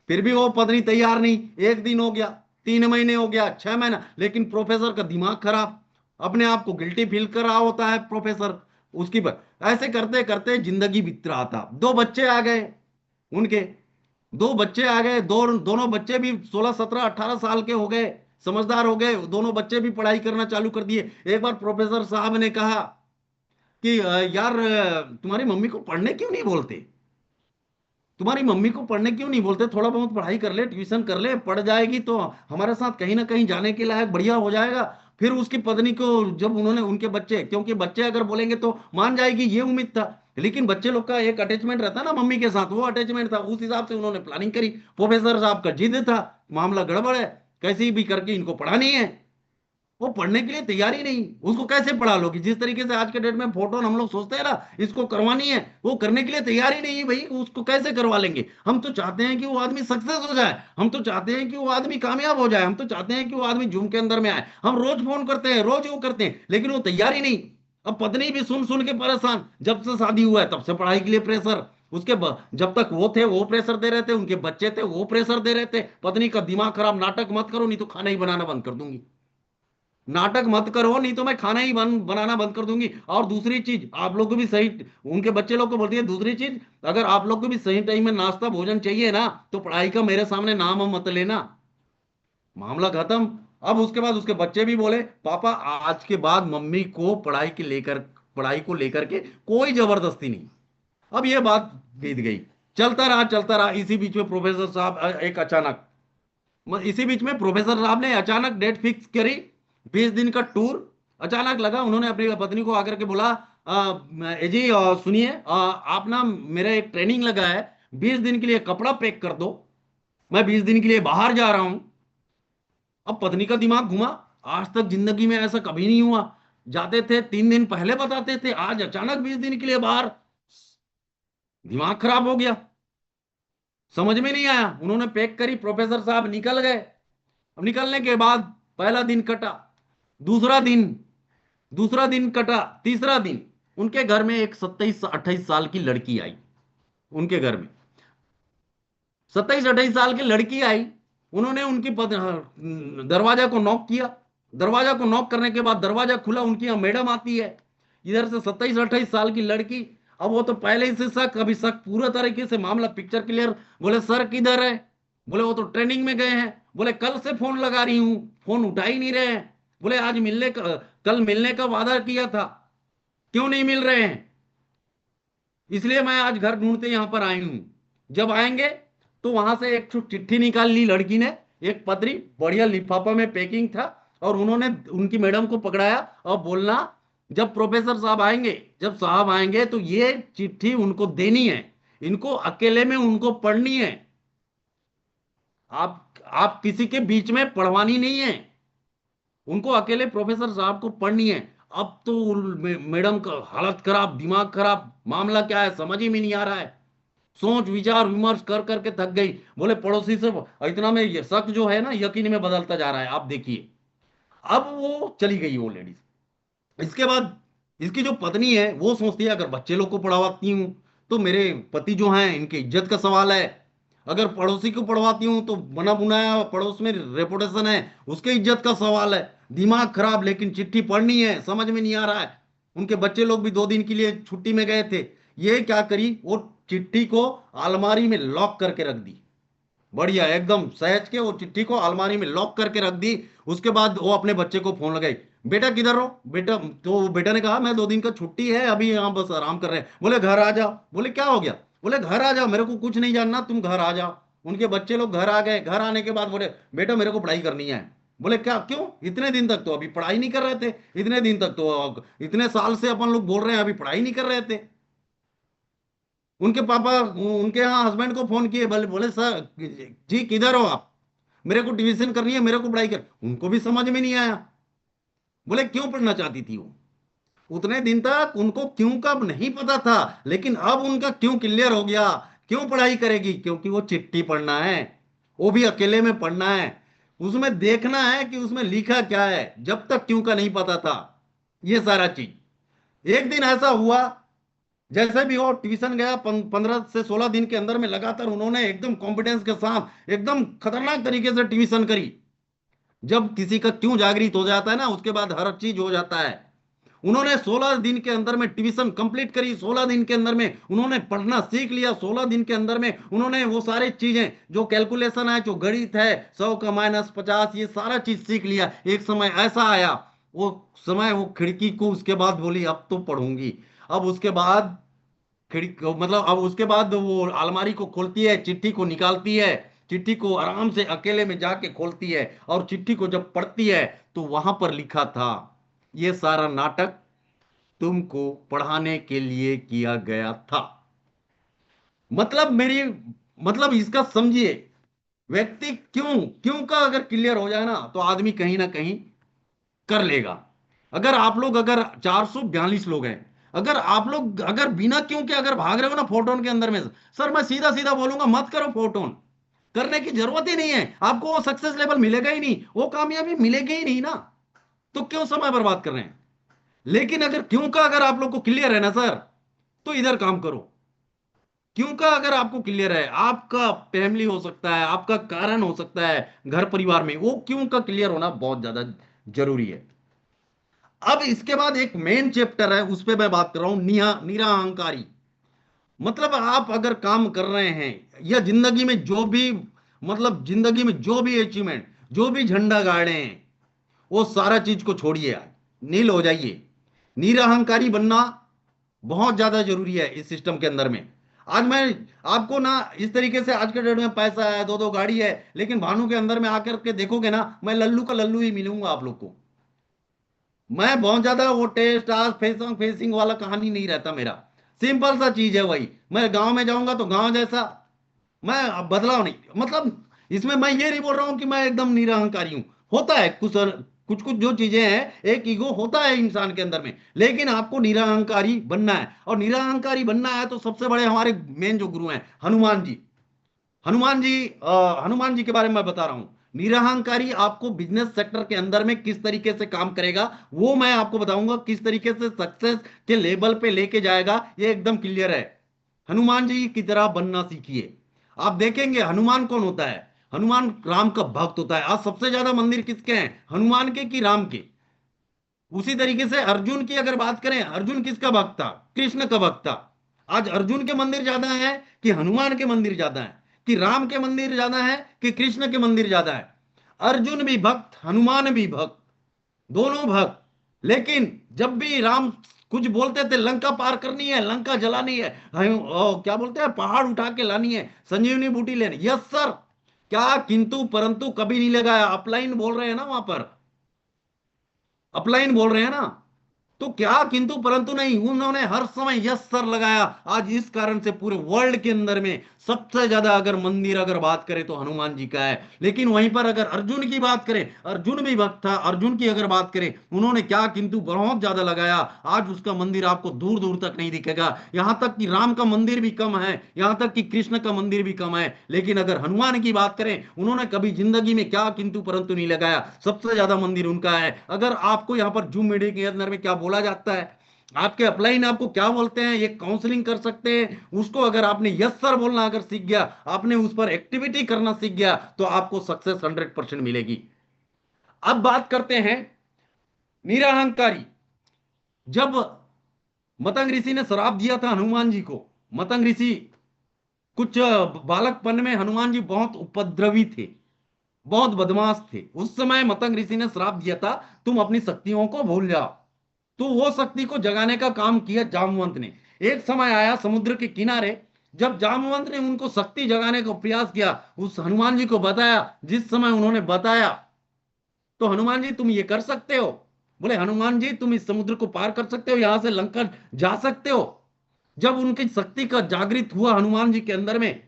F: फिर भी वो पत्नी तैयार नहीं। 1 दिन हो गया, 3 महीने हो गया, 6 महीना, लेकिन प्रोफेसर का दिमाग खराब, अपने आप को गिल्टी फील कर रहा होता है प्रोफेसर उसकी पर। ऐसे करते करते जिंदगी बीत रहा था। 2 बच्चे आ गए उनके, 2 बच्चे आ गए, दोनों बच्चे भी 16 17 18 साल के हो गए, समझदार हो गए, दोनों बच्चे भी पढ़ाई करना चालू कर दिए। एक बार प्रोफेसर साहब ने कहा कि यार, तुम्हारी मम्मी को पढ़ने क्यों नहीं बोलते, थोड़ा बहुत पढ़ाई कर ले, ट्यूशन कर ले, पढ़ जाएगी तो हमारे साथ कहीं ना कहीं जाने के लायक बढ़िया हो जाएगा। फिर उसकी पत्नी को, जब उन्होंने, उनके बच्चे, क्योंकि बच्चे अगर बोलेंगे तो मान जाएगी, ये उम्मीद था, लेकिन बच्चे लोग का एक अटैचमेंट रहता है ना मम्मी के साथ, वो अटैचमेंट था, उस हिसाब से उन्होंने प्लानिंग करी। प्रोफेसर साहब का जिद था, मामला गड़बड़ है, कैसे भी करके इनको पढ़ानी है। वो पढ़ने के लिए तैयार ही नहीं। उसको कैसे पढ़ा लोगी? जिस तरीके से आज के डेट में फोटो हम लोग सोचते हैं ना इसको करवानी है, वो करने के लिए तैयार ही नहीं है भाई। उसको कैसे करवा लेंगे? हम तो चाहते हैं कि वो आदमी सक्सेस हो जाए, हम तो चाहते हैं कि वो आदमी कामयाब हो जाए, हम तो चाहते हैं कि वो आदमी जूम के अंदर में आए। हम रोज फोन करते हैं, रोज वो करते हैं, लेकिन वो तैयार ही नहीं। अब पत्नी भी सुन सुन के परेशान, जब से शादी हुआ है तब से पढ़ाई के लिए प्रेशर। जब तक वो थे वो प्रेशर दे रहे थे, उनके बच्चे थे वो प्रेशर दे रहे थे। पत्नी का दिमाग खराब, नाटक मत करो नहीं तो खाना ही बनाना बंद कर दूंगी, नाटक मत करो नहीं तो मैं खाना ही बनाना बंद कर दूंगी। और दूसरी चीज आप लोग को भी सही, उनके बच्चे लोग को बोलती है दूसरी चीज, अगर आप लोग को भी सही टाइम में नाश्ता भोजन चाहिए ना तो पढ़ाई का मेरे सामने नाम मत लेना, मामला खत्म। अब उसके बाद उसके बच्चे भी बोले पापा आज के बाद मम्मी को पढ़ाई को लेकर के कोई जबरदस्ती नहीं। अब ये बात बीत गई, चलता रहा। इसी बीच में प्रोफेसर साहब इसी बीच में प्रोफेसर साहब ने अचानक डेट फिक्स करी, 20 दिन का टूर अचानक लगा। उन्होंने अपनी पत्नी को आकर के बोला जी सुनिए, आप ना मेरा एक ट्रेनिंग लगा है, 20 दिन के लिए कपड़ा पैक कर दो, मैं 20 दिन के लिए बाहर जा रहा हूं। अब पत्नी का दिमाग घुमा, आज तक जिंदगी में ऐसा कभी नहीं हुआ। जाते थे 3 दिन पहले बताते थे, आज अचानक 20 दिन के लिए बाहर। दिमाग खराब हो गया, समझ में नहीं आया। उन्होंने पैक करी, प्रोफेसर साहब निकल गए। अब निकलने के बाद पहला दिन कटा, दूसरा दिन कटा, तीसरा दिन उनके घर में एक 27-28 साल की लड़की आई। उनके घर में 27-28 साल की लड़की आई। उन्होंने उनकी दरवाजा को नॉक किया। दरवाजा को नॉक करने के बाद दरवाजा खुला, उनकी यहाँ मैडम आती है, इधर से 27-28 साल की लड़की। अब वो तो पहले ही से शक, अभी शक पूरा तरीके से मामला पिक्चर क्लियर। बोले सर किधर है? बोले वो तो ट्रेनिंग में गए हैं। बोले कल से फोन लगा रही हूं, फोन उठा ही नहीं रहे हैं। बोले आज कल मिलने का वादा किया था, क्यों नहीं मिल रहे हैं? इसलिए मैं आज घर ढूंढते यहां पर आई हूं। जब आएंगे तो वहां से एक चिट्ठी निकाल ली लड़की ने, एक पत्री बढ़िया लिफाफा में पैकिंग था, और उन्होंने उनकी मैडम को पकड़ाया और बोलना जब प्रोफेसर साहब आएंगे, जब साहब आएंगे तो ये चिट्ठी उनको देनी है, इनको अकेले में उनको पढ़नी है, आप किसी के बीच में पढ़वानी नहीं है, उनको अकेले प्रोफेसर साहब को पढ़नी है। अब तो मैडम का हालत खराब, दिमाग खराब, मामला क्या है समझ ही में नहीं आ रहा है। सोच विचार विमर्श कर करके थक गई। बोले पड़ोसी से इतना में ये शक जो है ना यकीन में बदलता जा रहा है, आप देखिए। अब वो चली गई वो लेडीज। इसके बाद इसकी जो पत्नी है वो सोचती है अगर बच्चे लोग को पढ़वाती हूँ तो मेरे पति जो हैं इनकी इज्जत का सवाल है, अगर पड़ोसी को पढ़वाती हूँ तो बना बुनाया पड़ोस में रेपुटेशन है, उसके इज्जत का सवाल है। दिमाग खराब, लेकिन चिट्ठी पढ़नी है, समझ में नहीं आ रहा है। उनके बच्चे लोग भी 2 दिन के लिए छुट्टी में गए थे। ये क्या करी, वो चिट्ठी को अलमारी में लॉक करके रख दी, बढ़िया एकदम सहज के वो चिट्ठी को अलमारी में लॉक करके रख दी। उसके बाद वो अपने बच्चे को फोन लगाई, बेटा किधर हो बेटा? तो बेटा ने कहा मैं 2 दिन का छुट्टी है, अभी यहाँ बस आराम कर रहे हैं। बोले घर आ जाओ। बोले क्या हो गया? बोले घर आ जाओ, मेरे को कुछ नहीं जानना, तुम घर आ जाओ। उनके बच्चे लोग घर आ गए। घर आने के बाद बोले बेटा मेरे को पढ़ाई करनी है। बोले क्या, क्यों? इतने दिन तक तो अभी पढ़ाई नहीं कर रहे थे, इतने दिन तक तो इतने साल से अपन लोग बोल रहे हैं अभी पढ़ाई नहीं कर रहे थे। उनके पापा उनके यहाँ हस्बैंड को फोन किए, बोले बोले सर जी किधर हो आप? मेरे को ट्यूशन करनी है, मेरे को पढ़ाई कर। उनको भी समझ में नहीं आया। बोले क्यों पढ़ना चाहती थी वो? उतने दिन तक उनको क्यों का नहीं पता था, लेकिन अब उनका क्यों क्लियर हो गया। क्यों पढ़ाई करेगी? क्योंकि वो चिट्ठी पढ़ना है, वो भी अकेले में पढ़ना है, उसमें देखना है कि उसमें लिखा क्या है। जब तक क्यों का नहीं पता था ये सारा चीज। एक दिन ऐसा हुआ, जैसे भी वो ट्यूशन गया, 15 से 16 दिन के अंदर में लगातार उन्होंने एकदम कॉन्फिडेंस के साथ एकदम खतरनाक तरीके से ट्यूशन करी। जब किसी का क्यों जागृत हो जाता है ना उसके बाद हर चीज हो जाता है। उन्होंने 16 दिन के अंदर में ट्यूशन कंप्लीट करी, 16 दिन के अंदर में उन्होंने पढ़ना सीख लिया, 16 दिन के अंदर में उन्होंने वो सारे चीजें जो कैलकुलेशन है, जो गणित है, 100 का -50, ये सारा चीज सीख लिया। एक समय ऐसा आया, वो समय वो खिड़की को उसके बाद बोली अब तो पढ़ूंगी। अब उसके बाद अब उसके बाद वो अलमारी को खोलती है, चिट्ठी को निकालती है, चिट्ठी को आराम से अकेले में जाके खोलती है, और चिट्ठी को जब पढ़ती है तो वहां पर लिखा था ये सारा नाटक तुमको पढ़ाने के लिए किया गया था। मतलब इसका समझिए, व्यक्ति क्यों का अगर क्लियर हो जाए ना तो आदमी कहीं ना कहीं कर लेगा। अगर आप लोग अगर 442 लोग हैं, अगर आप लोग अगर बिना क्यों के अगर भाग रहे हो ना फोटोन के अंदर में, सर मैं सीधा सीधा बोलूंगा मत करो फोटोन, करने की जरूरत ही नहीं है आपको, वो सक्सेस लेवल मिलेगा ही नहीं, वो कामयाबी मिलेगी ही नहीं ना, तो क्यों समय बर्बाद कर रहे हैं। लेकिन अगर क्यों का अगर आप लोग को क्लियर है ना सर, तो इधर काम करो। क्यों का अगर आपको क्लियर है, आपका फैमिली हो सकता है, आपका कारण हो सकता है घर परिवार में, वो क्यों का क्लियर होना बहुत ज्यादा जरूरी है। अब इसके बाद एक मेन चैप्टर है, उस पर मैं बात कर रहा हूं, निराहंकारी। मतलब आप अगर काम कर रहे हैं या जिंदगी में जो भी, मतलब जिंदगी में जो भी अचीवमेंट, जो भी झंडा गाड़े हैं, वो सारा चीज को छोड़िए, नील हो जाइए। निरहंकारी बनना बहुत ज्यादा जरूरी है इस सिस्टम के अंदर में। आज मैं आपको ना इस तरीके से, आज के डेट में पैसा है, दो दो गाड़ी है, लेकिन भानु के अंदर में आकर के देखोगे ना, मैं लल्लू का लल्लू ही मिलूंगा आप लोग को। मैं बहुत ज्यादा वो टेस्ट आज फेसिंग फेसिंग वाला कहानी नहीं रहता मेरा, सिंपल सा चीज है वही। मैं गांव में जाऊंगा तो गांव जैसा, मैं अब बदलाव नहीं, मतलब इसमें मैं ये नहीं बोल रहा हूं कि मैं एकदम निरहंकारी हूं। होता है कुछ कुछ कुछ जो चीजें हैं, एक ईगो होता है इंसान के अंदर में, लेकिन आपको निरहंकारी बनना है। और निरहंकारी बनना है तो सबसे बड़े हमारे मेन जो गुरु हैं हनुमान जी, हनुमान जी के बारे में मैं बता रहा हूं। निरहंकारी आपको बिजनेस सेक्टर के अंदर में किस तरीके से काम करेगा वो मैं आपको बताऊंगा, किस तरीके से सक्सेस के लेवल पे लेके जाएगा, ये एकदम क्लियर है। हनुमान जी की तरह बनना सीखिए। आप देखेंगे हनुमान कौन होता है, हनुमान राम का भक्त होता है। आज सबसे ज्यादा मंदिर किसके हैं, हनुमान के कि राम के। उसी तरीके से अर्जुन की अगर बात करें, अर्जुन किसका भक्त था, कृष्ण का भक्त था। आज अर्जुन के मंदिर ज्यादा है कि हनुमान के मंदिर ज्यादा है, कि राम के मंदिर ज्यादा है कि कृष्ण के मंदिर ज्यादा है। अर्जुन भी भक्त, हनुमान भी भक्त, दोनों भक्त। लेकिन जब भी राम कुछ बोलते थे, लंका पार करनी है, लंका जलानी है, क्या बोलते हैं, पहाड़ उठा के लानी है, संजीवनी बूटी लेनी, यस सर, क्या किंतु परंतु कभी नहीं लगाया। अपलाइन बोल रहे हैं ना वहां पर, अपलाइन बोल रहे हैं ना, तो क्या किंतु परंतु नहीं, उन्होंने हर समय यस सर लगाया। आज इस कारण से पूरे वर्ल्ड के अंदर में सबसे ज्यादा अगर मंदिर अगर बात करें तो हनुमान जी का है। लेकिन वहीं पर अगर अर्जुन की बात करें, अर्जुन भी भक्त था, अर्जुन की अगर बात करें, उन्होंने क्या किंतु बहुत ज्यादा लगाया। आज उसका मंदिर आपको दूर दूर तक नहीं दिखेगा, यहां तक कि राम का मंदिर भी कम है, यहां तक कि कृष्ण का मंदिर भी कम है। लेकिन अगर हनुमान की बात करें, उन्होंने कभी जिंदगी में क्या किंतु परंतु नहीं लगाया, सबसे ज्यादा मंदिर उनका है। अगर आपको यहाँ पर जूम मीडिया के अंदर में क्या बोला जाता है, आपके अपलाइन आपको क्या बोलते हैं, ये काउंसलिंग कर सकते हैं, उसको अगर आपने यस सर बोलना अगर सीख गया, आपने उस पर एक्टिविटी करना सीख गया, तो आपको सक्सेस 100% मिलेगी। अब बात करते हैं निरहंकारी। जब मतंग ऋषि ने श्राप दिया था हनुमान जी को, मतंग ऋषि कुछ बालकपन में हनुमान जी बहुत उपद्रवी थे, बहुत बदमाश थे। उस समय मतंग ऋषि ने श्राप दिया था, तुम अपनी शक्तियों को भूल जाओ। तो वो शक्ति को जगाने का काम किया जामवंत ने। एक समय आया समुद्र के किनारे, जब जामवंत ने उनको शक्ति जगाने का प्रयास किया, उस हनुमान जी को बताया, जिस समय उन्होंने बताया तो हनुमान जी तुम ये कर सकते हो, बोले हनुमान जी तुम इस समुद्र को पार कर सकते हो, यहां से लंका जा सकते हो। जब उनकी शक्ति का जागृत हुआ हनुमान जी के अंदर में,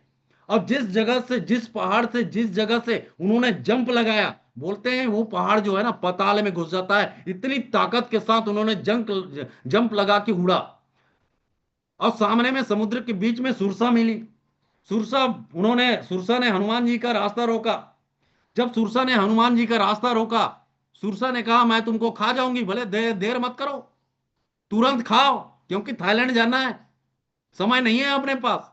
F: अब जिस जगह से, जिस पहाड़ से, जिस जगह से उन्होंने जंप लगाया, बोलते हैं वो पहाड़ जो है ना पाताल में घुस जाता है, इतनी ताकत के साथ उन्होंने जंप लगा के उड़ा। और सामने में समुद्र के बीच में सुरसा मिली। सुरसा ने हनुमान जी का रास्ता रोका। जब सुरसा ने हनुमान जी का रास्ता रोका, सुरसा ने कहा मैं तुमको खा जाऊंगी, भले देर मत करो, तुरंत खाओ, क्योंकि थाईलैंड जाना है, समय नहीं है अपने पास,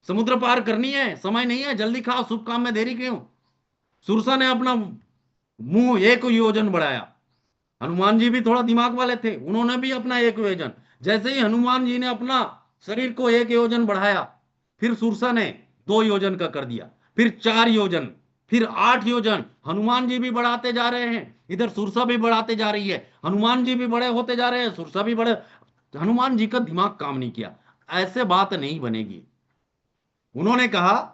F: समुद्र पार करनी है, समय नहीं है, जल्दी खाओ, शुभ काम में देरी क्यों। सुरसा ने अपना मुंह 1 योजन बढ़ाया। हनुमान जी भी थोड़ा दिमाग वाले थे, उन्होंने भी अपना 1 योजन, जैसे ही हनुमान जी ने अपना शरीर को 1 योजन बढ़ाया, फिर सुरसा ने 2 योजन का कर दिया, फिर 4 योजन, फिर 8 योजन। हनुमान जी भी बढ़ाते जा रहे हैं, इधर सुरसा भी बढ़ाते जा रही है, हनुमान जी भी बड़े होते जा रहे हैं, सुरसा भी बड़े। हनुमान जी का दिमाग काम नहीं किया, ऐसे बात नहीं बनेगी। उन्होंने कहा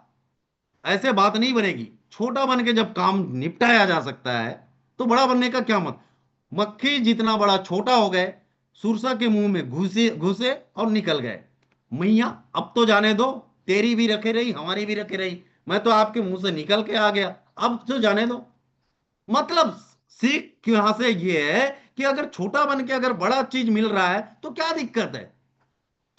F: ऐसे बात नहीं बनेगी, छोटा बन के जब काम निपटाया जा सकता है तो बड़ा बनने का क्या मत। मक्खी जितना बड़ा छोटा हो गए, सुरसा के मुंह में घुसे घुसे और निकल गए। मैया अब तो जाने दो, तेरी भी रखे रही, हमारी भी रखे रही, मैं तो आपके मुंह से निकल के आ गया, अब तो जाने दो। मतलब सीख यहां से ये है कि अगर छोटा बन के अगर बड़ा चीज मिल रहा है तो क्या दिक्कत है,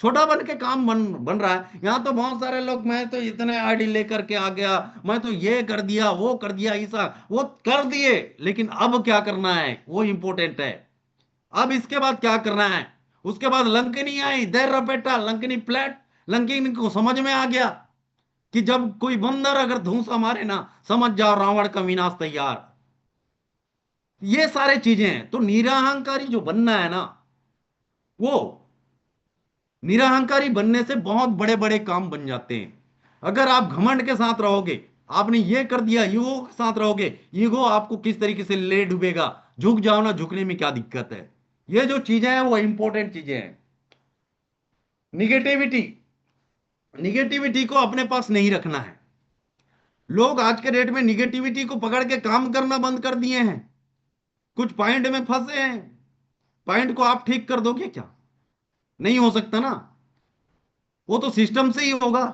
F: छोटा बन के काम बन रहा है। यहां तो बहुत सारे लोग, मैं तो इतने आईडी लेकर के आ गया, मैं तो ये कर दिया वो कर दिया, ऐसा वो कर दिए, लेकिन अब क्या करना है वो इंपॉर्टेंट है। अब इसके बाद क्या करना है, उसके बाद लंकनी आई, देर रपेटा लंकनी प्लेट। लंकनी को समझ में आ गया कि जब कोई बंदर अगर धूसा मारे ना, समझ जाओ रावण का विनाश तैयार। ये सारे चीजें हैं। तो निरहंकारी जो बनना है ना, वो निरहंकारी बनने से बहुत बड़े बड़े काम बन जाते हैं। अगर आप घमंड के साथ रहोगे, आपने ये कर दिया, ईगो के साथ रहोगे, ईगो आपको किस तरीके से ले डूबेगा। झुक जाओ ना, झुकने में क्या दिक्कत है। ये जो चीजें हैं वो इंपॉर्टेंट चीजें हैं। निगेटिविटी, निगेटिविटी को अपने पास नहीं रखना है। लोग आज के डेट में निगेटिविटी को पकड़ के काम करना बंद कर दिए हैं, कुछ पॉइंट में फंसे हैं। पॉइंट को आप ठीक कर दोगे क्या? नहीं हो सकता ना, वो तो सिस्टम से ही होगा।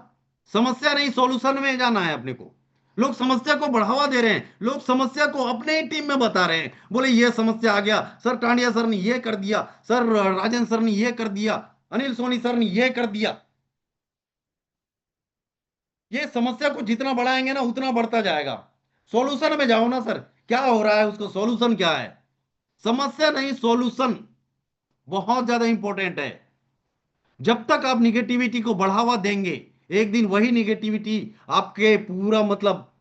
F: समस्या नहीं, सॉल्यूशन में जाना है अपने को। लोग समस्या को बढ़ावा दे रहे हैं, लोग समस्या को अपने ही टीम में बता रहे हैं। बोले ये समस्या आ गया सर, टांडिया सर ने ये कर दिया, सर राजेंद्र सर ने ये कर दिया, अनिल सोनी सर ने ये कर दिया। ये समस्या को जितना बढ़ाएंगे ना उतना बढ़ता जाएगा। सॉल्यूशन में जाओ ना सर, क्या हो रहा है, उसको सॉल्यूशन क्या है। समस्या नहीं, सॉल्यूशन बहुत ज्यादा इंपॉर्टेंट है। जब तक आप निगेटिविटी को बढ़ावा देंगे, एक दिन वही निगेटिविटी आपके पूरा मतलब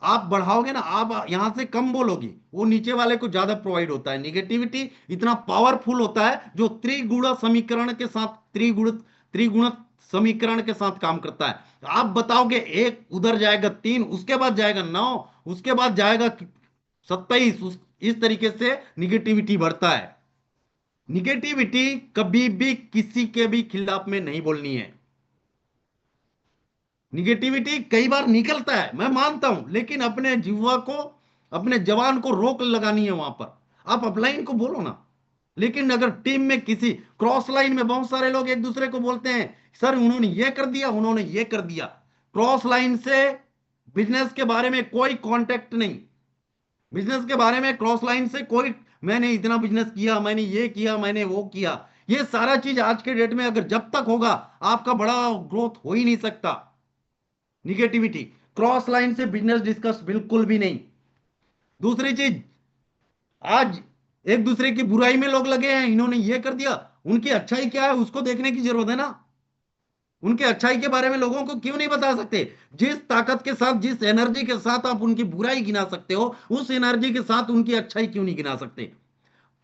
F: आप बढ़ाओगे ना, आप यहां से कम बोलोगे, वो नीचे वाले को ज्यादा प्रोवाइड होता है। निगेटिविटी इतना पावरफुल होता है जो त्रिगुण समीकरण के साथ, त्रिगुण समीकरण के साथ काम करता है। आप बताओगे एक, उधर जाएगा 3, उसके बाद जाएगा 9, उसके बाद जाएगा 27। इस तरीके से निगेटिविटी बढ़ता है। निगेटिविटी कभी भी किसी के भी खिलाफ में नहीं बोलनी है। निगेटिविटी कई बार निकलता है, मैं मानता हूं, लेकिन अपने जिह्वा को, अपने जवान को रोक लगानी है। वहां पर आप अपलाइन को बोलो ना। लेकिन अगर टीम में किसी क्रॉस लाइन में बहुत सारे लोग एक दूसरे को बोलते हैं सर उन्होंने ये कर दिया, उन्होंने ये कर दिया, क्रॉस लाइन से बिजनेस के बारे में कोई कांटेक्ट नहीं। बिजनेस के बारे में क्रॉस लाइन से कोई, मैंने इतना बिजनेस किया, मैंने ये किया, मैंने वो किया, ये सारा चीज आज के डेट में अगर जब तक होगा आपका बड़ा ग्रोथ हो ही नहीं सकता। निगेटिविटी, क्रॉस लाइन से बिजनेस डिस्कस बिल्कुल भी नहीं। दूसरी चीज, आज एक दूसरे की बुराई में लोग लगे हैं, इन्होंने ये कर दिया, उनकी अच्छाई क्या है उसको देखने की जरूरत है ना। उनके अच्छाई के बारे में लोगों को क्यों नहीं बता सकते? जिस ताकत के साथ, जिस एनर्जी के साथ आप उनकी बुराई गिना सकते हो, उस एनर्जी के साथ उनकी अच्छाई क्यों नहीं गिना सकते?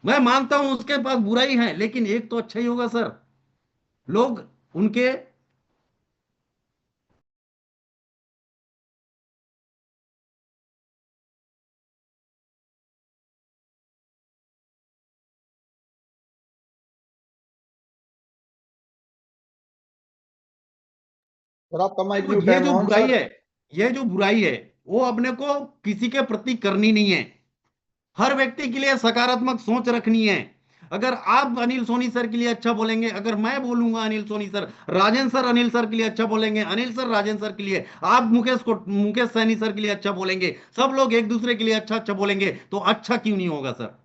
F: मैं मानता हूं उसके पास बुराई है, लेकिन एक तो अच्छा ही होगा सर। लोग उनके
D: सर आपका माइक
F: देखो,
D: म्यूट
F: ये
D: है
F: जो
D: मोहन
F: बुराई
D: सर।
F: है, ये जो बुराई है वो अपने को किसी के प्रति करनी नहीं है। हर व्यक्ति के लिए सकारात्मक सोच रखनी है। अगर आप अनिल सोनी सर के लिए अच्छा बोलेंगे, अगर मैं बोलूंगा Anil Soni sir, Rajendra sir Anil sir के लिए अच्छा बोलेंगे, अनिल सर राजेंद्र सर के लिए, आप मुकेश सैनी सर के लिए अच्छा बोलेंगे, सब लोग एक दूसरे के लिए अच्छा अच्छा बोलेंगे, तो अच्छा क्यों नहीं होगा सर?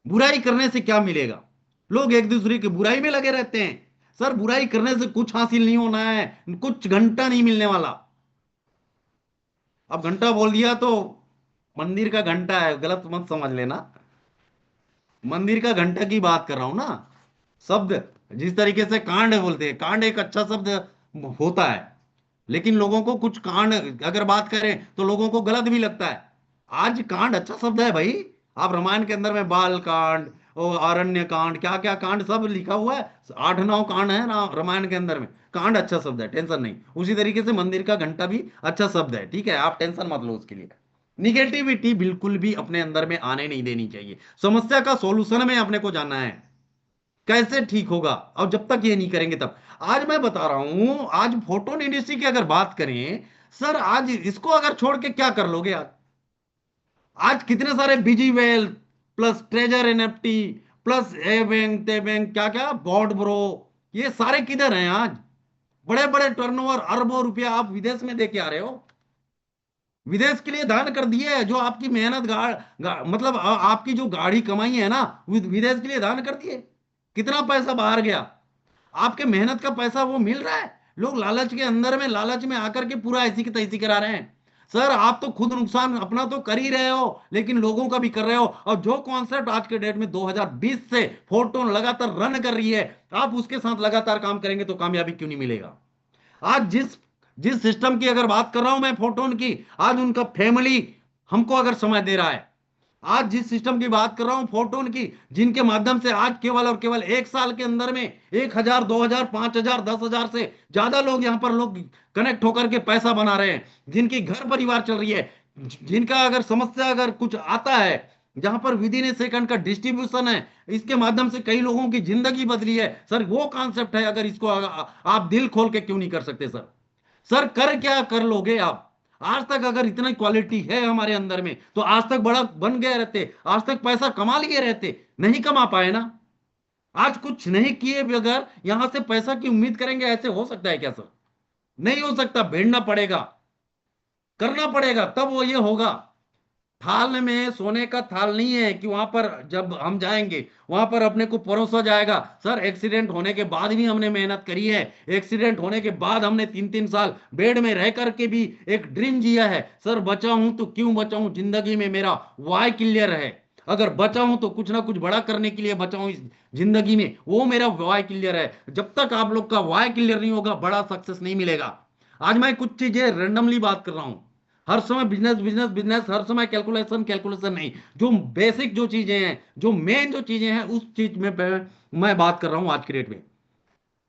F: बुराई करने से क्या मिलेगा? लोग एक दूसरे की बुराई में लगे रहते हैं। सर बुराई करने से कुछ हासिल नहीं होना है, कुछ घंटा नहीं मिलने वाला। अब घंटा बोल दिया तो मंदिर का घंटा है, गलत मत समझ लेना। मंदिर का घंटा की बात कर रहा हूं ना। शब्द जिस तरीके से कांड बोलते हैं, कांड एक अच्छा शब्द होता है, लेकिन लोगों को कुछ कांड अगर बात करें तो लोगों को गलत भी लगता है। आज कांड अच्छा शब्द है भाई। आप रामायण के अंदर में बाल कांड और अरण्य कांड, क्या क्या कांड सब लिखा हुआ है, 8-9 कांड है ना रामायण के अंदर में। कांड अच्छा शब्द है, टेंशन नहीं। उसी तरीके से मंदिर का घंटा भी अच्छा शब्द है, ठीक है, आप टेंशन मत लो उसके लिए। निगेटिविटी बिल्कुल भी अपने अंदर में आने नहीं देनी चाहिए। समस्या का सॉल्यूशन में अपने को जाना है, कैसे ठीक होगा। और जब तक ये नहीं करेंगे तब, आज मैं बता रहा हूं, आज फोटोन इंडस्ट्री की अगर बात करें सर, आज इसको अगर छोड़ के क्या कर लोगे? आज कितने सारे busy well plus treasure NFT plus A bank ते बैंक, क्या क्या बॉड ब्रो, ये सारे किधर हैं आज? बड़े बड़े टर्नओवर, अरबों रुपया आप विदेश में दे के आ रहे हो। विदेश के लिए दान कर दिए है, जो आपकी मेहनत मतलब आपकी जो गाढ़ी कमाई है ना, विदेश के लिए दान कर दिए। कितना पैसा बाहर गया, आपके मेहनत का पैसा वो मिल रहा है। लोग लालच के अंदर में, लालच में आकर के पूरा ऐसी की तैसी करा रहे हैं। सर आप तो खुद नुकसान अपना तो कर ही रहे हो, लेकिन लोगों का भी कर रहे हो। और जो कॉन्सेप्ट आज के डेट में 2020 से फोटोन लगातार रन कर रही है, आप उसके साथ लगातार काम करेंगे तो कामयाबी क्यों नहीं मिलेगा। आज जिस जिस सिस्टम की अगर बात कर रहा हूं मैं फोटोन की, आज उनका फैमिली हमको अगर समय दे रहा है। आज जिस सिस्टम की बात कर रहा हूं फोटोन की, जिनके माध्यम से आज केवल और केवल 1 साल के अंदर में 1,000, 2,000, 5,000, 10,000 से ज्यादा लोग यहां पर लोग कनेक्ट होकर के पैसा बना रहे हैं, जिनकी घर परिवार चल रही है, जिनका अगर समस्या अगर कुछ आता है, जहां पर विद इन ए सेकंड का डिस्ट्रीब्यूशन है, इसके माध्यम से कई लोगों की जिंदगी बदली है। सर वो कॉन्सेप्ट है, अगर इसको आप दिल खोल के क्यों नहीं कर सकते सर। सर कर क्या कर लोगे आप। आज तक अगर इतना क्वालिटी है हमारे अंदर में, तो आज तक बड़ा बन गए रहते, आज तक पैसा कमा लिए रहते, नहीं कमा पाए ना। आज कुछ नहीं किए बगैर यहां से पैसा की उम्मीद करेंगे, ऐसे हो सकता है क्या सर। नहीं हो सकता, भिड़ना पड़ेगा, करना पड़ेगा, तब वो ये होगा। थाल में सोने का थाल नहीं है कि वहां पर जब हम जाएंगे वहां पर अपने को परोसा जाएगा। सर एक्सीडेंट होने के बाद भी हमने मेहनत करी है, एक्सीडेंट होने के बाद हमने 3-3 साल बेड में रह करके भी एक ड्रीम जिया है। सर बचा हूं तो क्यों बचा हूं, जिंदगी में मेरा वाई क्लियर है। अगर बचा हूं तो कुछ ना कुछ बड़ा करने के लिए बचा हूं इस जिंदगी में, वो मेरा वाई क्लियर है। जब तक आप लोग का वाई क्लियर नहीं होगा, बड़ा सक्सेस नहीं मिलेगा। आज मैं कुछ चीजें रैंडमली बात कर रहा हूं, हर समय बिजनेस बिजनेस बिजनेस, हर समय कैलकुलेशन कैलकुलेशन नहीं। जो बेसिक जो चीजें हैं, जो मेन जो चीजें हैं, उस चीज में मैं बात कर रहा हूं आज की डेट में।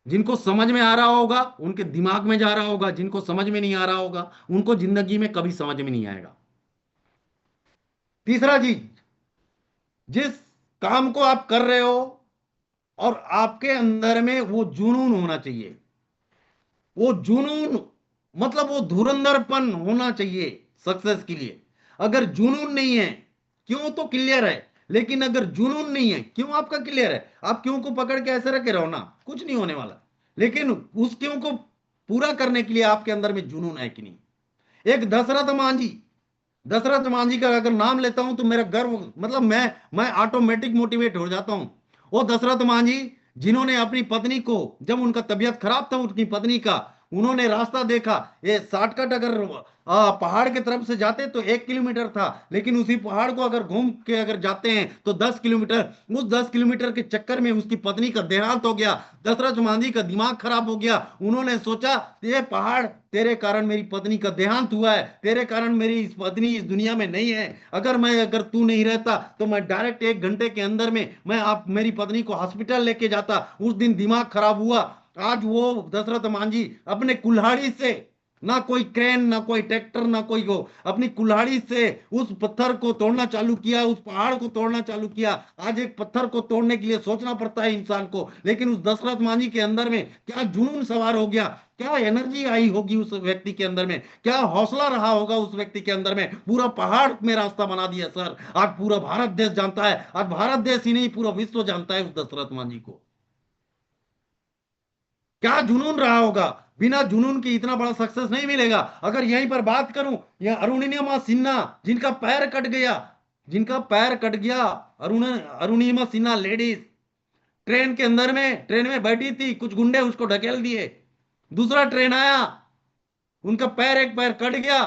F: जिनको समझ में आ रहा होगा उनके दिमाग में जा रहा होगा, जिनको समझ में नहीं आ रहा होगा उनको जिंदगी में कभी समझ में नहीं आएगा। तीसरा चीज, जिस काम को आप कर रहे हो और आपके अंदर में वो जुनून होना चाहिए। वो जुनून मतलब वो धुरंधरपन होना चाहिए सक्सेस के लिए। अगर जुनून नहीं है, क्यों तो क्लियर है, लेकिन अगर जुनून नहीं है, क्यों आपका क्लियर है, आप क्यों को पकड़ के ऐसे रखे रहो ना, कुछ नहीं होने वाला। लेकिन उस क्यों को पूरा करने के लिए आपके अंदर में जुनून है कि नहीं। एक दशरथ मांझी का अगर नाम लेता हूं तो मेरा गर्व, मतलब मैं ऑटोमेटिक मोटिवेट हो जाता हूं। वो दशरथ मांझी जिन्होंने अपनी पत्नी को, जब उनका तबीयत खराब था उनकी पत्नी का, उन्होंने रास्ता देखा। ये शॉर्टकट अगर पहाड़ की तरफ से जाते तो 1 किलोमीटर था, लेकिन उसी पहाड़ को अगर घूम के अगर जाते हैं तो 10 किलोमीटर। उस 10 किलोमीटर के चक्कर में उसकी पत्नी का देहांत हो गया। दशरथ मांझी का दिमाग खराब हो गया। उन्होंने सोचा ये पहाड़, तेरे कारण मेरी पत्नी का देहांत हुआ है, तेरे कारण मेरी इस पत्नी इस दुनिया में नहीं है। अगर तू नहीं रहता तो मैं डायरेक्ट 1 घंटे के अंदर में मैं आप मेरी पत्नी को हॉस्पिटल लेके जाता। उस दिन दिमाग खराब हुआ। आज वो दशरथ मांझी अपने कुल्हाड़ी से, ना कोई क्रेन, ना कोई ट्रैक्टर, ना कोई को, अपनी कुल्हाड़ी से उस पत्थर को तोड़ना चालू किया, उस पहाड़ को तोड़ना चालू किया। आज एक पत्थर को तोड़ने के लिए सोचना पड़ता है इंसान को, लेकिन उस दशरथ मांझी के अंदर में क्या जुनून सवार हो गया, क्या एनर्जी आई होगी उस व्यक्ति के अंदर में, क्या हौसला रहा होगा उस व्यक्ति के अंदर में। पूरा पहाड़ में रास्ता बना दिया सर। आज पूरा भारत देश जानता है, आज भारत देश ही नहीं पूरा विश्व जानता है उस दशरथ मांझी को। क्या जुनून रहा होगा। बिना जुनून के इतना बड़ा सक्सेस नहीं मिलेगा। अगर यहीं पर बात करूं, यह अरुणिमा सिन्हा जिनका पैर कट गया, अरुणिमा सिन्हा लेडीज, ट्रेन के अंदर में, ट्रेन में बैठी थी, कुछ गुंडे उसको ढकेल दिए, दूसरा ट्रेन आया, उनका एक पैर कट गया,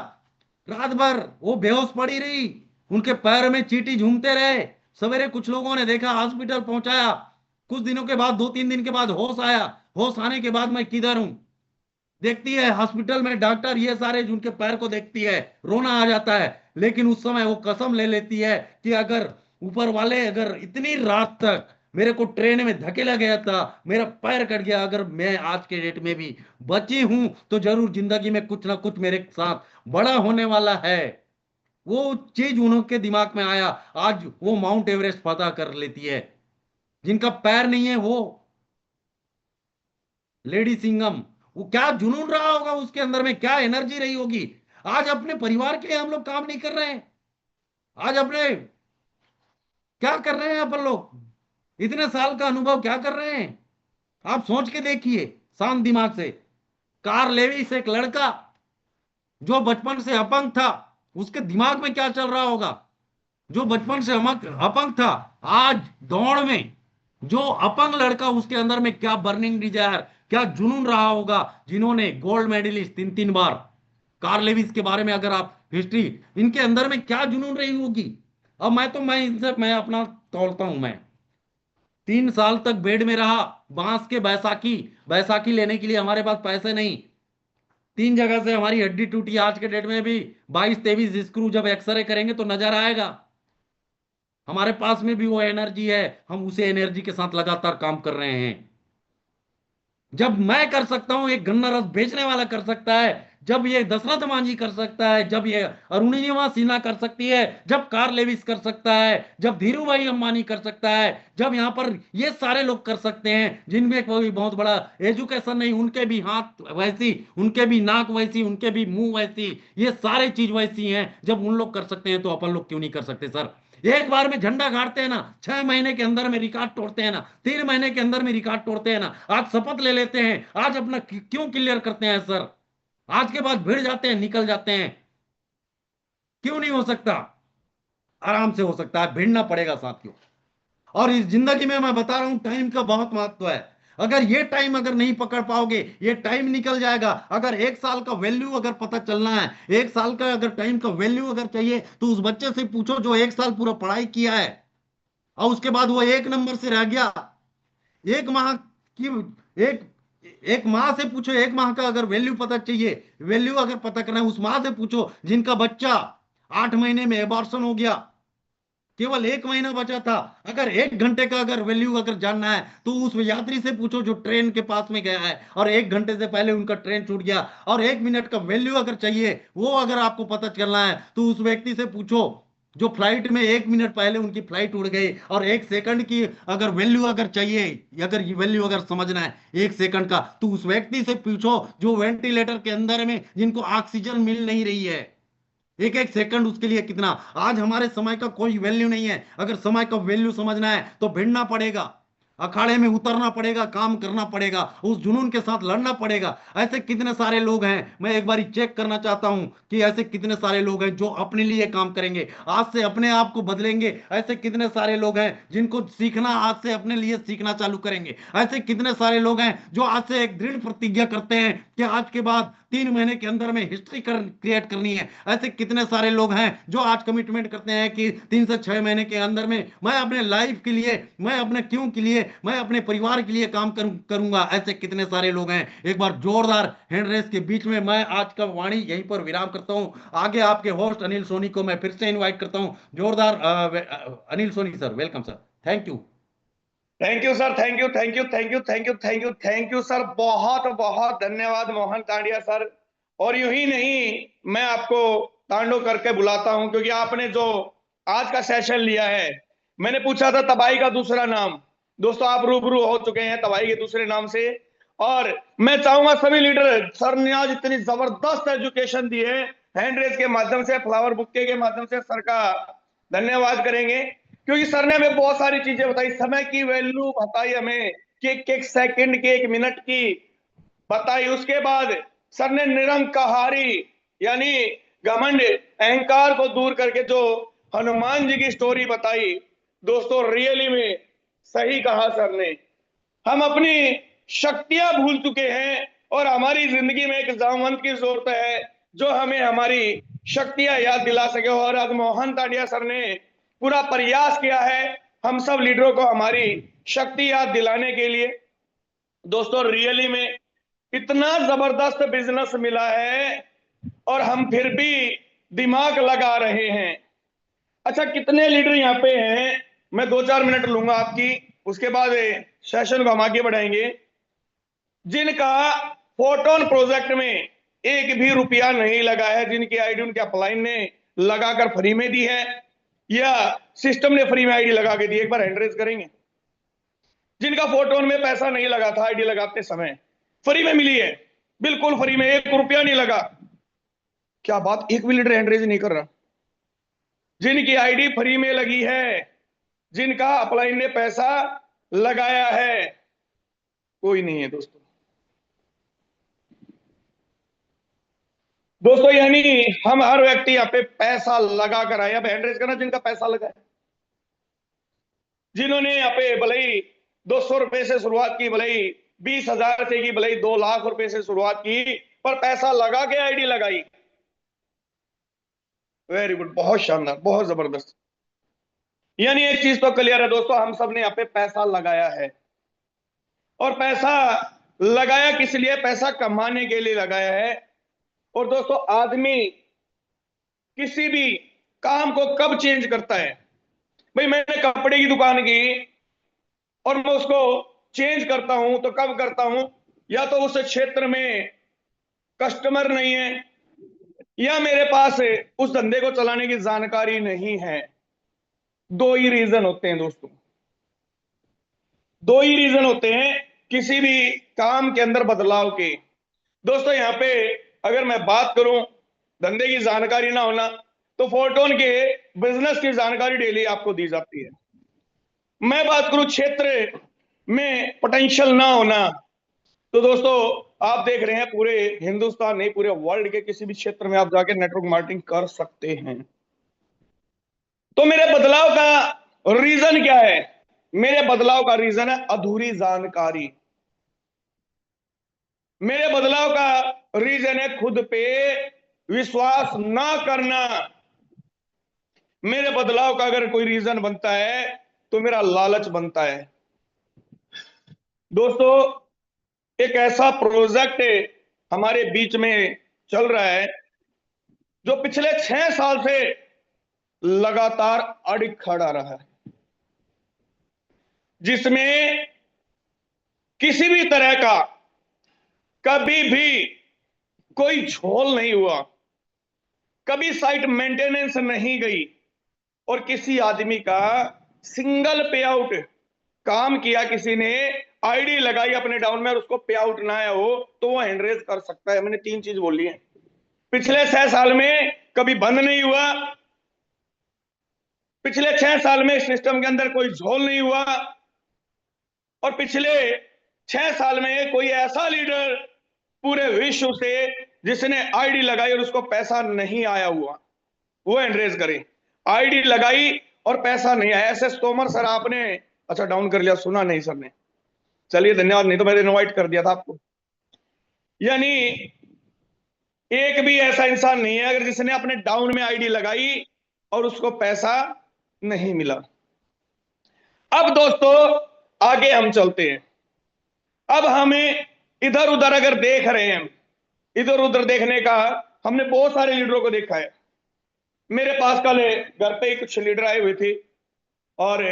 F: रात भर वो बेहोश पड़ी रही, उनके पैर में चींटी झूमते रहे। सवेरे कुछ लोगों ने देखा, हॉस्पिटल पहुंचाया। कुछ दिनों के बाद, 2-3 दिन के बाद होश आया। होश आने के बाद मैं किधर हूं, देखती है हॉस्पिटल में डॉक्टर, ये सारे जिनके पैर को देखती है, रोना आ जाता है। लेकिन उस समय वो कसम ले लेती है कि अगर ऊपर वाले, अगर इतनी रात तक मेरे को ट्रेन में धकेला गया था, मेरा पैर कट गया, अगर मैं आज के डेट में भी बची हूं तो जरूर जिंदगी में कुछ ना कुछ मेरे साथ बड़ा होने वाला है। वो चीज उनके दिमाग में आया। आज वो माउंट एवरेस्ट फतह कर लेती है। जिनका पैर नहीं है वो लेडी सिंघम, वो क्या जुनून रहा होगा उसके अंदर में, क्या एनर्जी रही होगी। आज अपने परिवार के लिए हम लोग काम नहीं कर रहे हैं। आज अपने क्या कर रहे हैं अपन लोग, इतने साल का अनुभव क्या कर रहे हैं। आप सोच के देखिए शांत दिमाग से। कार लेवी से एक लड़का जो बचपन से अपंग था, उसके दिमाग में क्या चल रहा होगा। जो बचपन से अपंग था, आज दौड़ में जो अपंग लड़का, उसके अंदर में क्या बर्निंग डिजायर, क्या जुनून रहा होगा। जिन्होंने गोल्ड मेडलिस्ट 3 3 बार, कार्ल लेविस के बारे में अगर आप हिस्ट्री, इनके अंदर में क्या जुनून रही होगी। अब मैं इनसे मैं अपना तोड़ता हूं। मैं 3 साल तक बेड में रहा, बांस के बैसाखी बैसाखी लेने के लिए हमारे पास पैसे नहीं। 3 जगह से हमारी हड्डी टूटी। आज के डेट में भी 22 23 स्क्रू जब एक्सरे करेंगे तो नजर आएगा। हमारे पास में भी वो एनर्जी है, हम उसे एनर्जी के साथ लगातार काम कर रहे हैं। जब मैं कर सकता हूं, एक गन्ना रस बेचने वाला कर सकता है, जब ये दशरथ मांझी कर सकता है, जब ये अरुणिमा सिन्हा कर सकती है, जब कार्ल लेविस कर सकता है, जब धीरू भाई अंबानी कर सकता है, जब यहाँ पर ये सारे लोग कर सकते हैं जिनमें कोई बहुत बड़ा एजुकेशन नहीं, उनके भी हाथ वैसी, उनके भी नाक वैसी, उनके भी मुंह वैसी, ये सारे चीज वैसी हैं, जब उन लोग कर सकते हैं तो अपन लोग क्यों नहीं कर सकते सर। एक बार में झंडा गाड़ते हैं ना, 6 महीने के अंदर में रिकॉर्ड तोड़ते हैं ना, 3 महीने के अंदर में रिकॉर्ड तोड़ते हैं ना, आज शपथ ले लेते हैं, आज अपना क्यों क्लियर करते हैं सर। आज के बाद भिड़ जाते हैं, निकल जाते हैं। क्यों नहीं हो सकता, आराम से हो सकता है, भिड़ना पड़ेगा साथियों। और इस जिंदगी में मैं बता रहा हूं, टाइम का बहुत महत्व है। अगर ये टाइम अगर नहीं पकड़ पाओगे, ये टाइम निकल जाएगा। अगर 1 साल का वैल्यू अगर पता चलना है, 1 साल का अगर टाइम का वैल्यू अगर चाहिए, तो उस बच्चे से पूछो जो 1 साल पूरा पढ़ाई किया है और उसके बाद वो 1 नंबर से रह गया। 1 माह की एक एक माह से पूछो, 1 माह का अगर वैल्यू पता चाहिए, वैल्यू अगर पता करना है, उस माह से पूछो जिनका बच्चा 8 महीने में एबॉर्शन हो गया, केवल 1 महीना बचा था। अगर 1 घंटे का अगर वैल्यू अगर जानना है, तो उस यात्री से पूछो जो ट्रेन के पास में गया है और 1 घंटे से पहले उनका ट्रेन छूट गया। और 1 मिनट का वैल्यू अगर चाहिए, वो अगर आपको पता चलना है, तो उस व्यक्ति से पूछो जो फ्लाइट में 1 मिनट पहले उनकी फ्लाइट उड़ गई। और 1 सेकंड की अगर वैल्यू अगर चाहिए, अगर ये वैल्यू अगर समझना है 1 सेकंड का, तो उस व्यक्ति से पूछो जो वेंटिलेटर के अंदर में, जिनको ऑक्सीजन मिल नहीं रही है। 1 1 सेकंड उसके लिए कितना। आज हमारे समय का कोई वैल्यू नहीं है। अगर समय का वैल्यू समझना है तो भिड़ना पड़ेगा, अखाड़े में उतरना पड़ेगा, काम करना पड़ेगा, उस जुनून के साथ लड़ना पड़ेगा। ऐसे कितने सारे लोग हैं, मैं एक बार चेक करना चाहता हूं कि ऐसे कितने सारे लोग हैं जो अपने लिए काम करेंगे, आज से अपने आप को बदलेंगे। ऐसे कितने सारे लोग हैं जिनको सीखना, आज से अपने लिए सीखना चालू करेंगे। ऐसे कितने सारे लोग हैं जो आज से एक दृढ़ प्रतिज्ञा करते हैं कि आज के बाद 3 महीने के अंदर में हिस्ट्री क्रिएट करनी है। ऐसे कितने सारे लोग हैं जो आज कमिटमेंट करते हैं कि 3 से 6 महीने के अंदर में मैं अपने लाइफ के लिए, मैं अपने क्यों के लिए, मैं अपने परिवार के लिए काम करूंगा। ऐसे कितने सारे लोग हैं। एक बार जोरदार हैंड रेस के बीच में मैं आज का वाणी यहीं पर विराम करता हूं। आगे आपके होस्ट अनिल सोनी को मैं फिर से इनवाइट करता हूं। जोरदार Anil Soni sir, welcome sir, thank you.
A: Thank you sir, thank you, thank you, thank you, thank you, thank you, thank you sir, बहुत बहुत धन्यवाद मोहन तांडिया सर। और यूं ही नहीं, मैं आपको तांडव करके बुलाता हूं, क्योंकि आपने जो आज का सेशन लिया है, मैंने पूछा था तबाही का दूसरा नाम। दोस्तों, आप रूबरू हो चुके हैं तबाही के दूसरे नाम से। और मैं चाहूंगा सभी लीडर, सर ने आज इतनी जबरदस्त एजुकेशन दी है, हैंड रेस के माध्यम से, फ्लावर बुक्के के माध्यम से, सर का धन्यवाद करेंगे। क्योंकि सर ने हमें बहुत सारी चीजें बताई, समय की वैल्यू बताई हमें, कि एक सेकंड की, 1 मिनट की बताई। उसके बाद सर ने निरंकारी यानी घमंड, अहंकार को दूर करके जो हनुमान जी की स्टोरी बताई। दोस्तों, रियली में सही कहा सर ने। हम अपनी शक्तियां भूल चुके हैं और हमारी जिंदगी में एक जामवंत की जरूरत है जो हमें हमारी शक्तियां याद दिला सके। और आज मोहन तांडिया सर ने पूरा प्रयास किया है हम सब लीडरों को हमारी शक्ति याद दिलाने के लिए। दोस्तों, रियली में इतना जबरदस्त बिजनेस मिला है और हम फिर भी दिमाग लगा रहे हैं। अच्छा, कितने लीडर यहाँ पे हैं, मैं 2-4 मिनट लूंगा आपकी, उसके बाद सेशन को हम आगे बढ़ाएंगे, जिनका फोटोन प्रोजेक्ट में 1 भी रुपया नहीं लगा है, जिनकी आईडी उनके अपलाइन ने लगाकर फ्री में दी है या सिस्टम ने फ्री में आईडी लगा के दी। एक बार हैंड रेज करेंगे जिनका फोटोन में पैसा नहीं लगा था, आईडी लगाते समय फ्री में मिली है, बिल्कुल फ्री में, 1 रुपया नहीं लगा। क्या बात, एक भी लीडर हैंड रेज नहीं कर रहा। जिनकी आईडी फ्री में लगी है, जिनका अपलाइन ने पैसा लगाया है, कोई नहीं है दोस्तों। दोस्तों यानी हम हर व्यक्ति यहाँ पे पैसा लगा कर आए। अब हैंड रेज करना जिनका पैसा लगा है, जिन्होंने यहाँ पे भले ही 200 रुपए से शुरुआत की, भले ही 20,000 से की, भले ही 2 लाख रुपए से शुरुआत की, पर पैसा लगा के आईडी लगाई। वेरी गुड, बहुत शानदार, बहुत जबरदस्त। यानी एक चीज तो क्लियर है दोस्तों, हम सब ने यहाँ पे पैसा लगाया है, और पैसा लगाया किस लिए? पैसा कमाने के लिए लगाया है। और दोस्तों आदमी किसी भी काम को कब चेंज करता है? भाई मैंने कपड़े की दुकान की और मैं उसको चेंज करता हूं तो कब करता हूं? या तो उस क्षेत्र में कस्टमर नहीं है, या मेरे पास उस धंधे को चलाने की जानकारी नहीं है। दो ही रीजन होते हैं दोस्तों, दो ही रीजन होते हैं किसी भी काम के अंदर बदलाव के। दोस्तों यहां पे अगर मैं बात करूं धंधे की जानकारी ना होना, तो फोरटोन के बिजनेस की जानकारी डेली आपको दी जाती है। मैं बात करूं क्षेत्र में पोटेंशियल ना होना, तो दोस्तों आप देख रहे हैं पूरे हिंदुस्तान नहीं पूरे वर्ल्ड के किसी भी क्षेत्र में आप जाके नेटवर्क मार्केटिंग कर सकते हैं। तो मेरे बदलाव का रीजन क्या है? मेरे बदलाव का रीजन है अधूरी जानकारी। मेरे बदलाव का रीजन है खुद पे विश्वास ना करना। मेरे बदलाव का अगर कोई रीजन बनता है तो मेरा लालच बनता है। दोस्तों एक ऐसा प्रोजेक्ट हमारे बीच में चल रहा है जो पिछले 6 साल से लगातार अड़िग खड़ा रहा है, जिसमें किसी भी तरह का कभी भी कोई झोल नहीं हुआ, कभी साइट मेंटेनेंस नहीं गई, और किसी आदमी का सिंगल पे आउट काम किया, किसी ने आईडी लगाई अपने डाउन में और उसको पे आउट ना आया हो तो वो हैंड रेज कर सकता है। मैंने 3 चीज बोली है। पिछले 6 साल में कभी बंद नहीं हुआ, पिछले 6 साल में सिस्टम के अंदर कोई झोल नहीं हुआ, और पिछले 6 साल में कोई ऐसा लीडर पूरे विश्व से जिसने आईडी लगाई और उसको पैसा नहीं आया हुआ, वो हैंड रेज करे। आईडी लगाई और पैसा नहीं आया। एस तोमर सर आपने अच्छा डाउन कर लिया, सुना नहीं सर ने, चलिए धन्यवाद, नहीं तो मैंने इनवाइट कर दिया था आपको। यानी एक भी ऐसा इंसान नहीं है अगर जिसने अपने डाउन में आईडी लगाई और उसको पैसा नहीं मिला। अब दोस्तों आगे हम चलते हैं। अब हमें इधर उधर अगर देख रहे हैं, इधर उधर देखने का हमने बहुत सारे लीडरों को देखा है। मेरे पास कल घर पे ही कुछ लीडर आए हुए थे और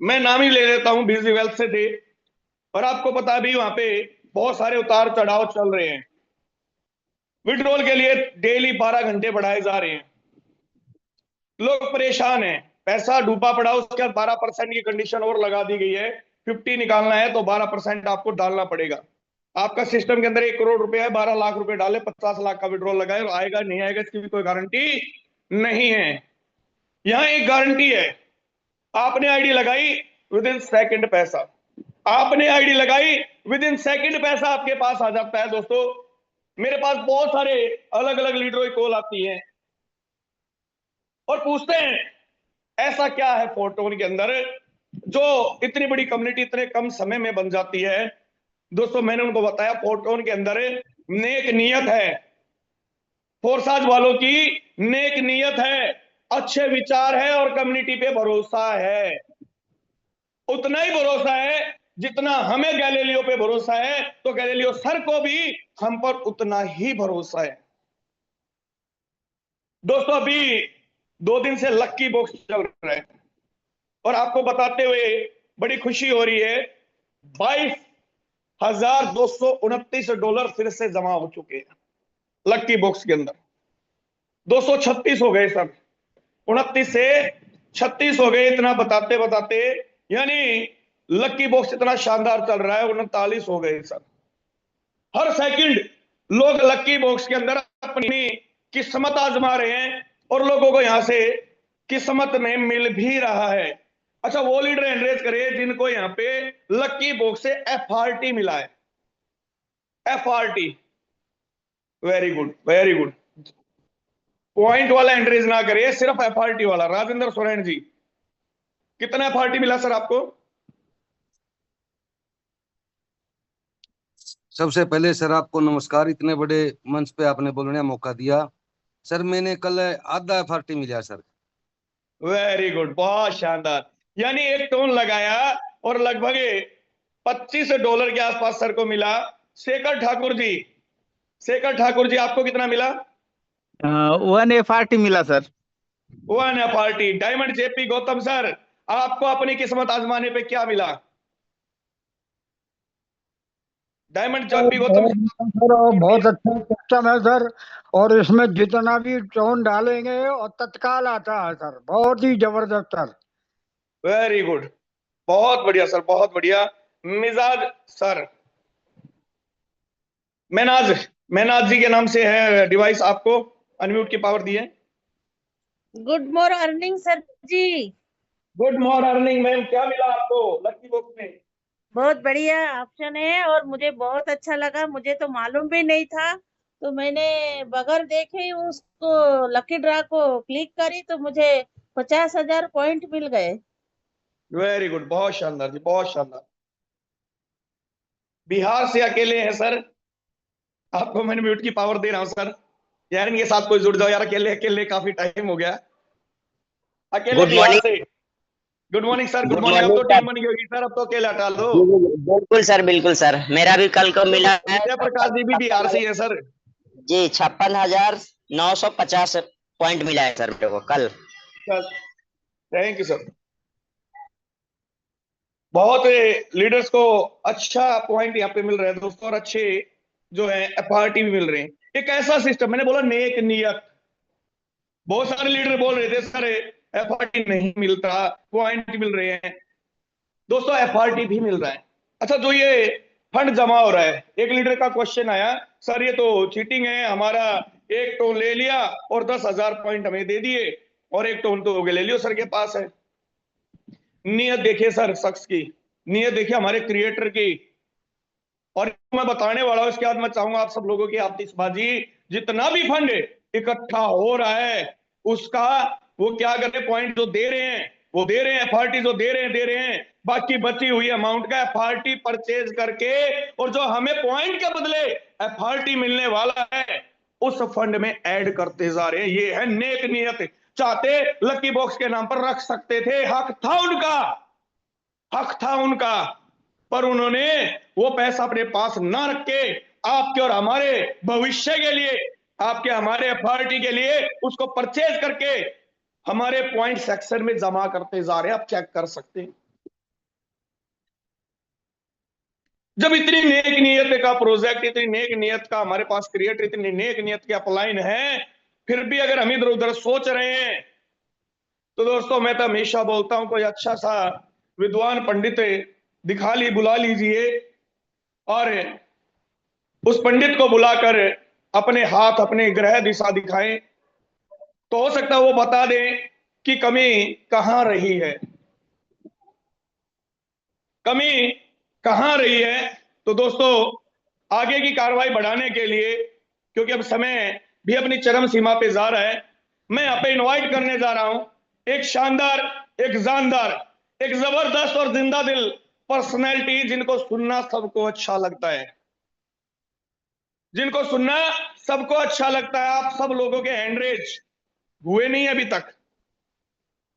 A: मैं नाम ही ले लेता हूं, बिजी वेल्थ से थे, और आपको पता भी वहां पे बहुत सारे उतार चढ़ाव चल रहे हैं। विड्रॉल के लिए डेली 12 घंटे बढ़ाए जा रहे हैं, लोग परेशान हैं, पैसा डूबा पड़ा, उसके बाद 12% की कंडीशन और लगा दी गई है। 50 निकालना है तो 12% आपको डालना पड़ेगा। आपका सिस्टम के अंदर 1 करोड़ रुपए है, 12 लाख रुपए डाले, 50 लाख का विड्रॉल लगाए, और आएगा नहीं आएगा इसकी भी कोई गारंटी नहीं है। यहां एक गारंटी है, आपने आईडी लगाई विद इन सेकंड पैसा, आपने आईडी लगाई विद इन सेकंड पैसा आपके पास आ जाता है। दोस्तों मेरे पास बहुत सारे अलग अलग लीडरों की कॉल आती है और पूछते हैं ऐसा क्या है फोरटोन के अंदर जो इतनी बड़ी कम्युनिटी इतने कम समय में बन जाती है। दोस्तों मैंने उनको बताया फोरटोन के अंदर नेक नियत है, फोर्साज वालों की नेक नियत है, अच्छे विचार है और कम्युनिटी पे भरोसा है। उतना ही भरोसा है जितना हमें गैलीलियो पे भरोसा है, तो गैलीलियो सर को भी हम पर उतना ही भरोसा है। दोस्तों अभी 2 दिन से लक्की बॉक्स चल रहा है और आपको बताते हुए बड़ी खुशी हो रही है, $22,229 फिर से जमा हो चुके हैं लक्की बॉक्स के अंदर। 236 हो गए सर, 29 से 36 हो गए, इतना बताते बताते यानी लक्की बॉक्स इतना शानदार चल रहा है, 39 हो गए सर। हर सेकंड लोग लक्की बॉक्स के अंदर अपनी किस्मत आजमा रहे हैं और लोगों को यहां से किस्मत में मिल भी रहा है। अच्छा वो लीडर एनरेज करे जिनको यहां पे लक्की बॉक्स से FRT मिला है, FRT, very good very good. Point वाला एंट्रीज ना करिए, सिर्फ एफआरटी वाला। राजेंद्र सोरेन जी, कितना एफआरटी मिला सर आपको?
H: सबसे पहले सर आपको नमस्कार, इतने बड़े मंच पे आपने बोलने का मौका दिया। सर मैंने कल आधा एफआरटी मिला सर।
A: वेरी गुड, बहुत शानदार। यानी एक टोन लगाया और लगभग $25 के आसपास सर को मिला। शेखर ठाकुर जी, शेखर ठाकुर जी, आपको कितना मिला?
I: 1 एफआरटी मिला sir.
A: 1 FRT. Diamond JP Gautam sir, आपको अपनी किस्मत आजमाने पे क्या मिला? डायमंड जेपी गौतम
E: सर बहुत अच्छा सिस्टम है सर, और इसमें जितना भी टोन डालेंगे और तत्काल आता है सर, बहुत ही जबरदस्त सर।
A: वेरी गुड, बहुत बढ़िया सर, बहुत बढ़िया। मिजाज सर, मैनाज जी के नाम से है डिवाइस, आपको अनम्यूट की पावर दी है।
J: गुड मॉर्निंग सर जी।
A: गुड मॉर्निंग मैम, क्या मिला आपको लकी बॉक्स में?
J: बहुत बढ़िया ऑप्शन है और मुझे बहुत अच्छा लगा, मुझे तो मालूम भी नहीं था, तो मैंने बगैर देखे ही उसको लकी ड्रा को क्लिक करी तो मुझे 50,000 पॉइंट मिल गए।
A: वेरी गुड, बहुत शानदार जी, बहुत शानदार। बिहार से अकेले हैं सर, आपको मैंने म्यूट की पावर दे रहा हूं सर। यार इनके साथ कोई जुड़ जाओ यार, अकेले अकेले काफी टाइम हो गया। अकेले बिहार से। Good morning sir, good morning. अब तो टीम बन गई होगी सर, अब तो अकेला हटा दो।
K: बिल्कुल सर, बिल्कुल सर, मेरा भी कल को मिला है।
A: विजय प्रकाश जी भी बिहार से ही है सर
K: जी। 56,950 पॉइंट मिला है सर मेरे को कल।
A: Thank you sir. बहुत लीडर्स को अच्छा पॉइंट यहाँ पे मिल रहा है दोस्तों, और अच्छे जो है एफआरटी भी मिल रहे हैं। एक ऐसा सिस्टम, मैंने बोला नेक नियत। बहुत सारे लीडर बोल रहे थे सर एफआरटी नहीं मिलता, पॉइंट मिल रहे हैं। दोस्तों एफआरटी भी मिल रहा है। अच्छा, जो ये फंड जमा हो रहा है, एक लीडर का क्वेश्चन आया, सर ये तो चीटिंग है, हमारा एक टोन ले लिया और 10,000 पॉइंट हमें दे दिए, और एक टोन तो ले लियो सर के पास है। नियत देखिए सर, शख्स की नियत देखिए, हमारे क्रिएटर की। और मैं बताने वाला हूं, इसके बाद मैं चाहूंगा आप सब लोगों की आतिशबाजी। जितना भी फंड इकट्ठा हो रहा है उसका वो क्या करे, पॉइंट जो दे रहे हैं वो दे रहे हैं, एफआरटी जो दे रहे हैं, बाकी बची हुई अमाउंट का एफआरटी परचेज करके, और जो हमें पॉइंट के बदले एफआरटी मिलने वाला है उस फंड में ऐड करते जा रहे हैं। ये है नेक नियत। चाहते लकी बॉक्स के नाम पर रख सकते थे, हक था उनका, पर उन्होंने वो पैसा अपने पास ना रख के आपके और हमारे भविष्य के लिए, आपके हमारे एफआरटी के लिए उसको परचेज करके हमारे पॉइंट सेक्शन में जमा करते जा रहे हैं। आप चेक कर सकते हैं। जब इतनी नेक नियत का प्रोजेक्ट, इतनी नेक नियत का हमारे पास क्रिएटर, इतनी नेक नियत की अपलाइन है, फिर भी अगर हम इधर उधर सोच रहे हैं, तो दोस्तों मैं तो हमेशा बोलता हूं, कोई अच्छा सा विद्वान पंडित बुला लीजिए, और उस पंडित को बुलाकर अपने हाथ, अपने ग्रह दिशा दिखाएं, तो हो सकता है वो बता दें कि कमी कहां रही है, कमी कहां रही है। तो दोस्तों आगे की कार्रवाई बढ़ाने के लिए, क्योंकि अब समय भी अपनी चरम सीमा पे जा रहा है, मैं यहां पे इनवाइट करने जा रहा हूं एक शानदार, एक जानदार, एक जबरदस्त और जिंदा दिल पर्सनैलिटी, जिनको सुनना सबको अच्छा लगता है, जिनको सुनना सबको अच्छा लगता है। आप सब लोगों के हैंड रेज हुए नहीं अभी तक,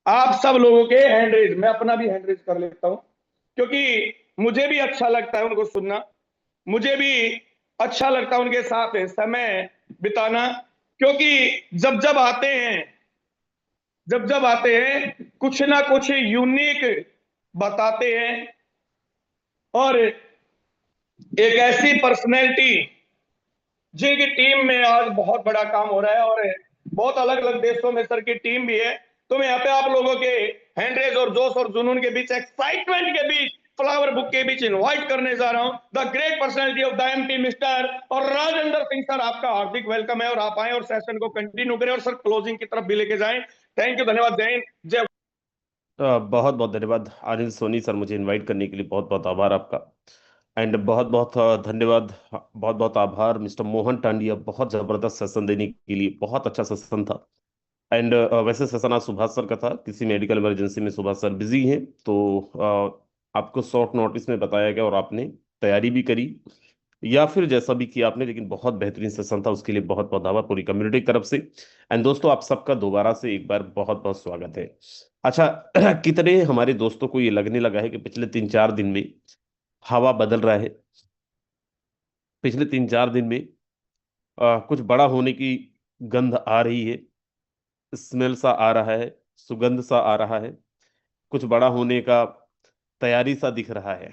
A: आप सब लोगों के हैंड रेज, मैं अपना भी हैंड रेज कर लेता हूं, क्योंकि मुझे भी अच्छा लगता है उनको सुनना, मुझे भी अच्छा लगता है उनके साथ समय बिताना, क्योंकि जब जब आते हैं कुछ ना कुछ यूनिक बताते हैं, और एक ऐसी पर्सनैलिटी जिनकी टीम में आज बहुत बड़ा काम हो रहा है, और बहुत अलग अलग देशों में सर की टीम भी है। तो मैं यहाँ पे आप लोगों के हैंडरेज और जोश और जुनून के बीच, एक्साइटमेंट के बीच, फ्लावर बुक के बीच इनवाइट करने जा रहा हूं the great personality of the MP mister और राजेंद्र सिंह सर। आपका हार्दिक वेलकम है, और आप आए और सेशन को कंटिन्यू करें, और सर क्लोजिंग की तरफ भी लेके जाएं। थैंक यू, धन्यवाद, जय हिंद, जय।
L: बहुत बहुत धन्यवाद अनिल सोनी सर, मुझे इनवाइट करने के लिए बहुत बहुत आभार आपका। एंड बहुत बहुत धन्यवाद, बहुत बहुत आभार मिस्टर मोहन टांडिया, बहुत जबरदस्त सेशन देने के लिए। बहुत अच्छा सेशन था। एंड वैसे सेशन आज सुभाष सर का था, किसी मेडिकल इमरजेंसी में सुभाष सर बिजी हैं, तो आपको शॉर्ट नोटिस में बताया गया और आपने तैयारी भी करी या फिर जैसा भी किया आपने, लेकिन बहुत बेहतरीन सेशन था, उसके लिए बहुत बहुत आभार पूरी कम्युनिटी की तरफ से। एंड दोस्तों, आप सबका दोबारा से एक बार बहुत बहुत स्वागत है। अच्छा, कितने हमारे दोस्तों को ये लगने लगा है कि पिछले 3-4 दिन में हवा बदल रहा है, पिछले 3-4 दिन में कुछ बड़ा होने की गंध आ रही है, स्मेल सा आ रहा है, सुगंध सा आ रहा है, कुछ बड़ा होने का तैयारी सा दिख रहा है।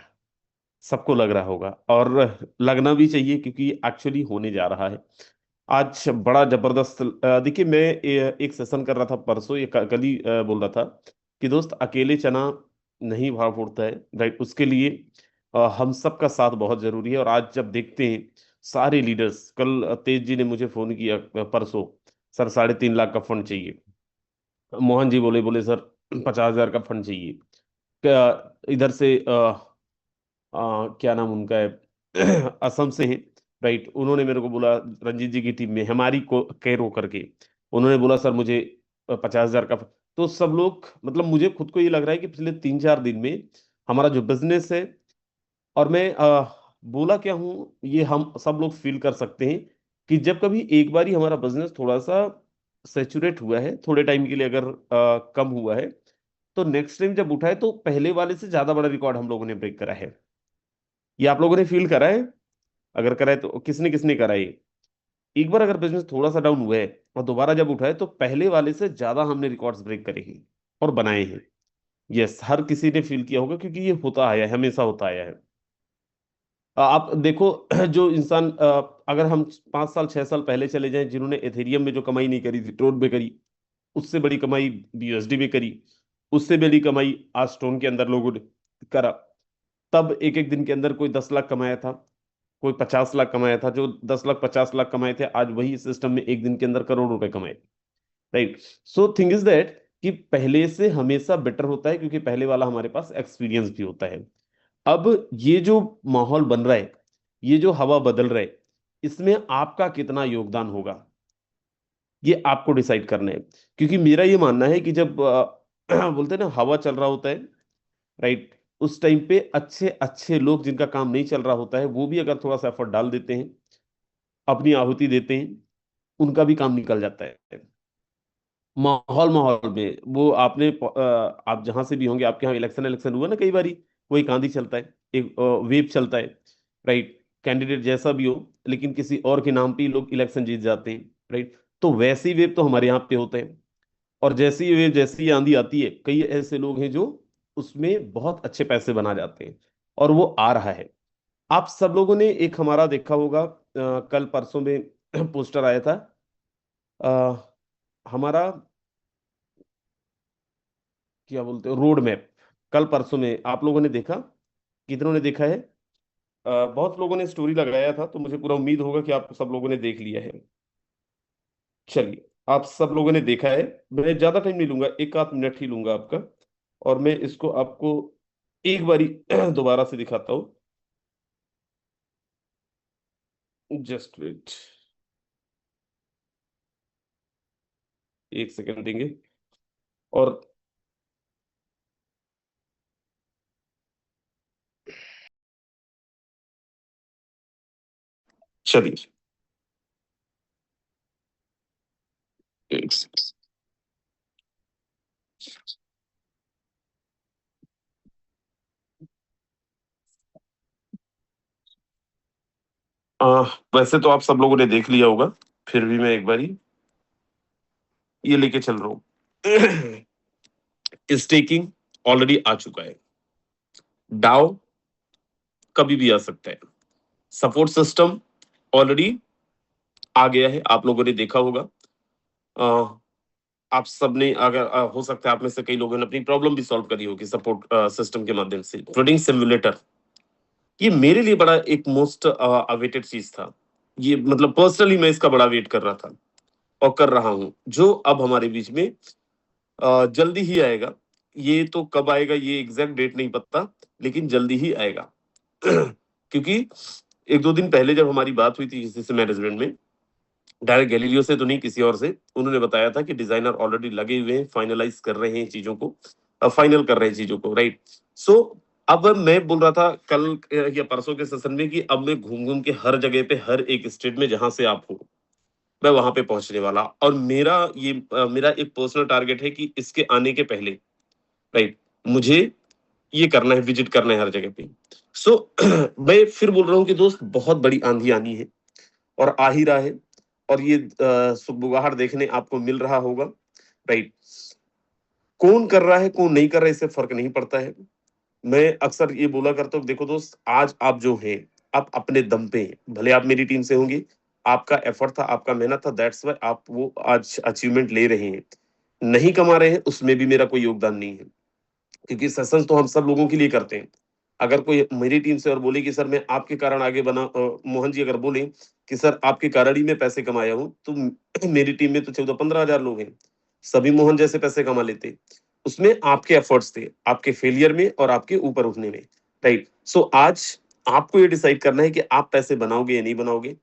L: सबको लग रहा होगा और लगना भी चाहिए, क्योंकि एक्चुअली होने जा रहा है। आज बड़ा जबरदस्त देखिए, मैं एक सेशन कर रहा था परसों, ये कल ही बोल रहा था कि दोस्त, अकेले चना नहीं भाव फूटता है, राइट। उसके लिए हम सबका साथ बहुत जरूरी है। और आज जब देखते हैं सारे लीडर्स, कल तेज जी ने मुझे फोन किया परसों, सर 3.5 लाख का फंड चाहिए। मोहन जी बोले बोले सर 50,000 का फंड चाहिए। इधर से क्या नाम उनका है, असम से है, राइट। उन्होंने मेरे को बोला, रंजीत जी की टीम में हमारी को कैरो करके, उन्होंने बोला सर मुझे 50,000 का। तो सब लोग, मतलब मुझे खुद को ये लग रहा है कि पिछले 3-4 दिन में हमारा जो बिजनेस है, और मैं बोला क्या हूँ, ये हम सब लोग फील कर सकते हैं कि जब कभी एक बार ही हमारा बिजनेस थोड़ा सा सेचुरेट हुआ है, थोड़े टाइम के लिए अगर कम हुआ है, तो नेक्स्ट टाइम जब उठा है तो पहले वाले से ज्यादा बड़ा रिकॉर्ड हम लोगों ने ब्रेक करा है। ये आप लोगों ने फील करा है? अगर करा है तो किसने किसने करा है? एक बार अगर बिजनेस थोड़ा सा डाउन हुआ है और दोबारा जब उठा है तो पहले वाले से ज्यादा हमने रिकॉर्ड्स ब्रेक करे हैं और बनाए हैं। यस, हर किसी ने फील किया होगा, क्योंकि ये होता आया है, हमेशा होता आया है। आप देखो, जो इंसान अगर हम 5 साल 6 साल पहले चले जाएं, जिन्होंने एथेरियम में जो कमाई नहीं करी थी, ट्रोन में करी, उससे बड़ी कमाई BUSD में करी, उससे बड़ी कमाई आज स्टोन के अंदर लोगों ने करा। तब एक एक दिन के अंदर कोई 10 लाख कमाया था, कोई 50 लाख कमाया था। जो 10 लाख 50 लाख कमाए थे, आज वही सिस्टम में एक दिन के अंदर करोड़ रुपए कमाए, right. So thing is that कि पहले से हमेशा बेटर होता है, क्योंकि पहले वाला हमारे पास एक्सपीरियंस भी होता है। अब ये जो माहौल बन रहा है, ये जो हवा बदल रहा है, इसमें आपका कितना योगदान होगा, ये आपको डिसाइड करना है। क्योंकि मेरा ये मानना है कि जब बोलते हैं ना हवा चल रहा होता है, राइट, उस टाइम पे अच्छे अच्छे लोग जिनका काम नहीं चल रहा होता है, वो भी अगर थोड़ा सा एफर्ट डाल देते हैं, अपनी आहुति देते हैं, उनका भी काम निकल जाता है। माहौल माहौल में वो आपने आप जहां से भी होंगे, आपके यहाँ इलेक्शन इलेक्शन हुआ ना, कई बारी कोई आंधी चलता है, एक वेव चलता है, राइट। कैंडिडेट जैसा भी हो, लेकिन किसी और के नाम पे ही लोग इलेक्शन जीत जाते हैं, राइट। तो वैसी वेव तो हमारे यहाँ पे होता है। और जैसी वेव, जैसी आंधी आती है, कई ऐसे लोग हैं जो उसमें बहुत अच्छे पैसे बना जाते हैं, और वो आ रहा है। आप सब लोगों ने एक हमारा देखा होगा, कल परसों में पोस्टर आया था हमारा, क्या बोलते हो, रोड मैप। कल परसों में आप लोगों ने देखा, कितनों ने देखा है? बहुत लोगों ने स्टोरी लगाया था, तो मुझे पूरा उम्मीद होगा कि आप सब लोगों ने देख लिया है। चलिए, आप सब लोगों ने देखा है, मैं ज्यादा टाइम नहीं लूंगा, 1 आध मिनट ही लूंगा आपका, और मैं इसको आपको एक बारी दोबारा से दिखाता हूं। जस्ट वेट, 1 सेकंड देंगे। और चलिए, एक सेकंड। वैसे तो आप सब लोगों ने देख लिया होगा, फिर भी मैं एक बारी ये लेके चल रहा हूं। स्टेकिंग ऑलरेडी आ चुका है, डाउ कभी भी आ सकता है, सपोर्ट सिस्टम ऑलरेडी आ गया है, आप लोगों ने देखा होगा। आप सबने, अगर हो सकता है आप में से कई लोगों ने अपनी प्रॉब्लम भी सॉल्व करी होगी सपोर्ट सिस्टम के माध्यम से। ट्रेडिंग सिमुलेटर, ये मेरे लिए बड़ा एक मोस्ट अवेटेड चीज था। ये मतलब पर्सनली मैं इसका बड़ा वेट कर रहा था और कर रहा हूं, जो अब हमारे बीच में जल्दी ही आएगा। ये तो कब आएगा ये एग्जैक्ट डेट नहीं पता, लेकिन जल्दी ही आएगा। क्योंकि एक दो दिन पहले जब हमारी बात हुई थी किसी से मैनेजमेंट में, डायरेक्ट गैलीलियो से तो नहीं, किसी और से, उन्होंने बताया था कि डिजाइनर ऑलरेडी लगे हुए हैं, फाइनलाइज कर रहे हैं चीजों को, फाइनल कर रहे हैं चीजों को, राइट। सो अब मैं बोल रहा था कल या परसों के सेशन में कि अब मैं घूम घूम के हर जगह पे, हर एक स्टेट में जहां से आप हो, मैं वहां पे पहुंचने वाला। और मेरा एक पर्सनल टारगेट है कि इसके आने के पहले, राइट, मुझे ये करना है, विजिट करना है हर जगह पे। सो मैं फिर बोल रहा हूँ कि दोस्त, बहुत बड़ी आंधी आनी है और आ ही रहा है, और ये सुगबुगाहट देखने आपको मिल रहा होगा, राइट। कौन कर रहा है कौन नहीं कर रहा है इससे फर्क नहीं पड़ता है। मैं अक्सर ये बोला करता हूँ, देखो दोस्त, आज आप जो हैं, आप अपने दम पे हैं, भले आप मेरी टीम से होंगे, आपका एफर्ट था, आपका मेहनत था, दैट्स वाई आप वो आज अचीवमेंट ले रहे हैं। नहीं कमा रहे हैं उसमें भी मेरा कोई योगदान नहीं है, क्योंकि सेशंस तो हम सब लोगों के लिए करते हैं। अगर कोई मेरी टीम से और बोले कि सर मैं आपके कारण आगे बना, मोहन जी अगर बोले कि सर आपके कारण ही मैं पैसे कमाया हूं, तो मेरी टीम में तो 14-15 हजार लोग हैं, सभी मोहन जैसे पैसे कमा लेते। उसमें आपके एफर्ट्स थे, आपके फेलियर में और आपके ऊपर उठने में, राइट। सो आज आपको ये डिसाइड करना है कि आप पैसे बनाओगे या नहीं बनाओगे।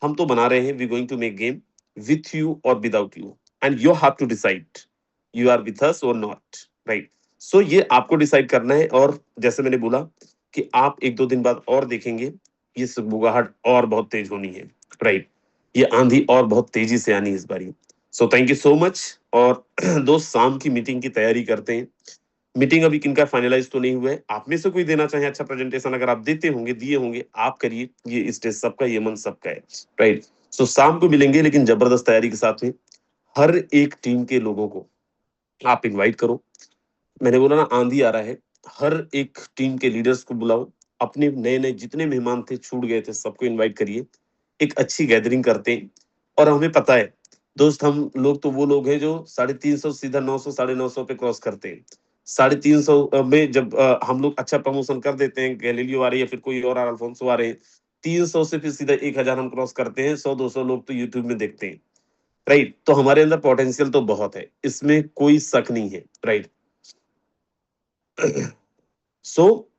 L: हम तो बना रहे हैं, we going to make game with you और without you, and you have to decide you are with us और नॉट, राइट। सो ये आपको डिसाइड करना है। और जैसे मैंने बोला कि आप 1-2 दिन बाद और देखेंगे ये सुगबुगाहट और बहुत तेज होनी है, राइट। ये आंधी और बहुत तेजी से आनी है इस बारी। So thank you so much. और दोस्त, शाम की मीटिंग की तैयारी करते हैं। मीटिंग अभी किनका फाइनलाइज तो नहीं हुआ है। आप में से कोई देना चाहे अच्छा प्रेजेंटेशन, अगर आप देते होंगे, दिए होंगे, आप करिए। ये स्टेज सबका, ये मन सबका है, राइट। सो शाम को मिलेंगे, लेकिन जबरदस्त तैयारी के साथ में। हर एक टीम के लोगों को आप इनवाइट करो। मैंने बोला ना, आंधी आ रहा है, हर एक टीम के लीडर्स को बुलाओ, अपने नए नए जितने मेहमान थे, छूट गए थे, सबको इनवाइट करिए। एक अच्छी गैदरिंग करते हैं। और हमें पता है दोस्त, हम लोग तो वो लोग हैं जो 350 सीधा 900 950 पे क्रॉस करते हैं। 350 में जब हम लोग अच्छा प्रमोशन कर देते हैं, गैलीलियो आ रही है, फिर कोई और अल्फोंसो आ रहे हैं, 300 से फिर सीधा 1000 हम क्रॉस करते हैं। 100-200 लोग तो यूट्यूब में देखते हैं, राइट। तो हमारे अंदर पोटेंशियल तो बहुत है, इसमें कोई शक नहीं है, राइट। सो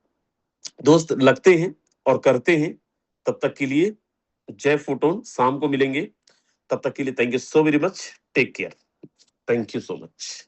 L: दोस्त, लगते हैं और करते हैं। तब तक के लिए जय फोटोन। शाम को मिलेंगे, तब तक के लिए thank you so very much. Take care. Thank you so much.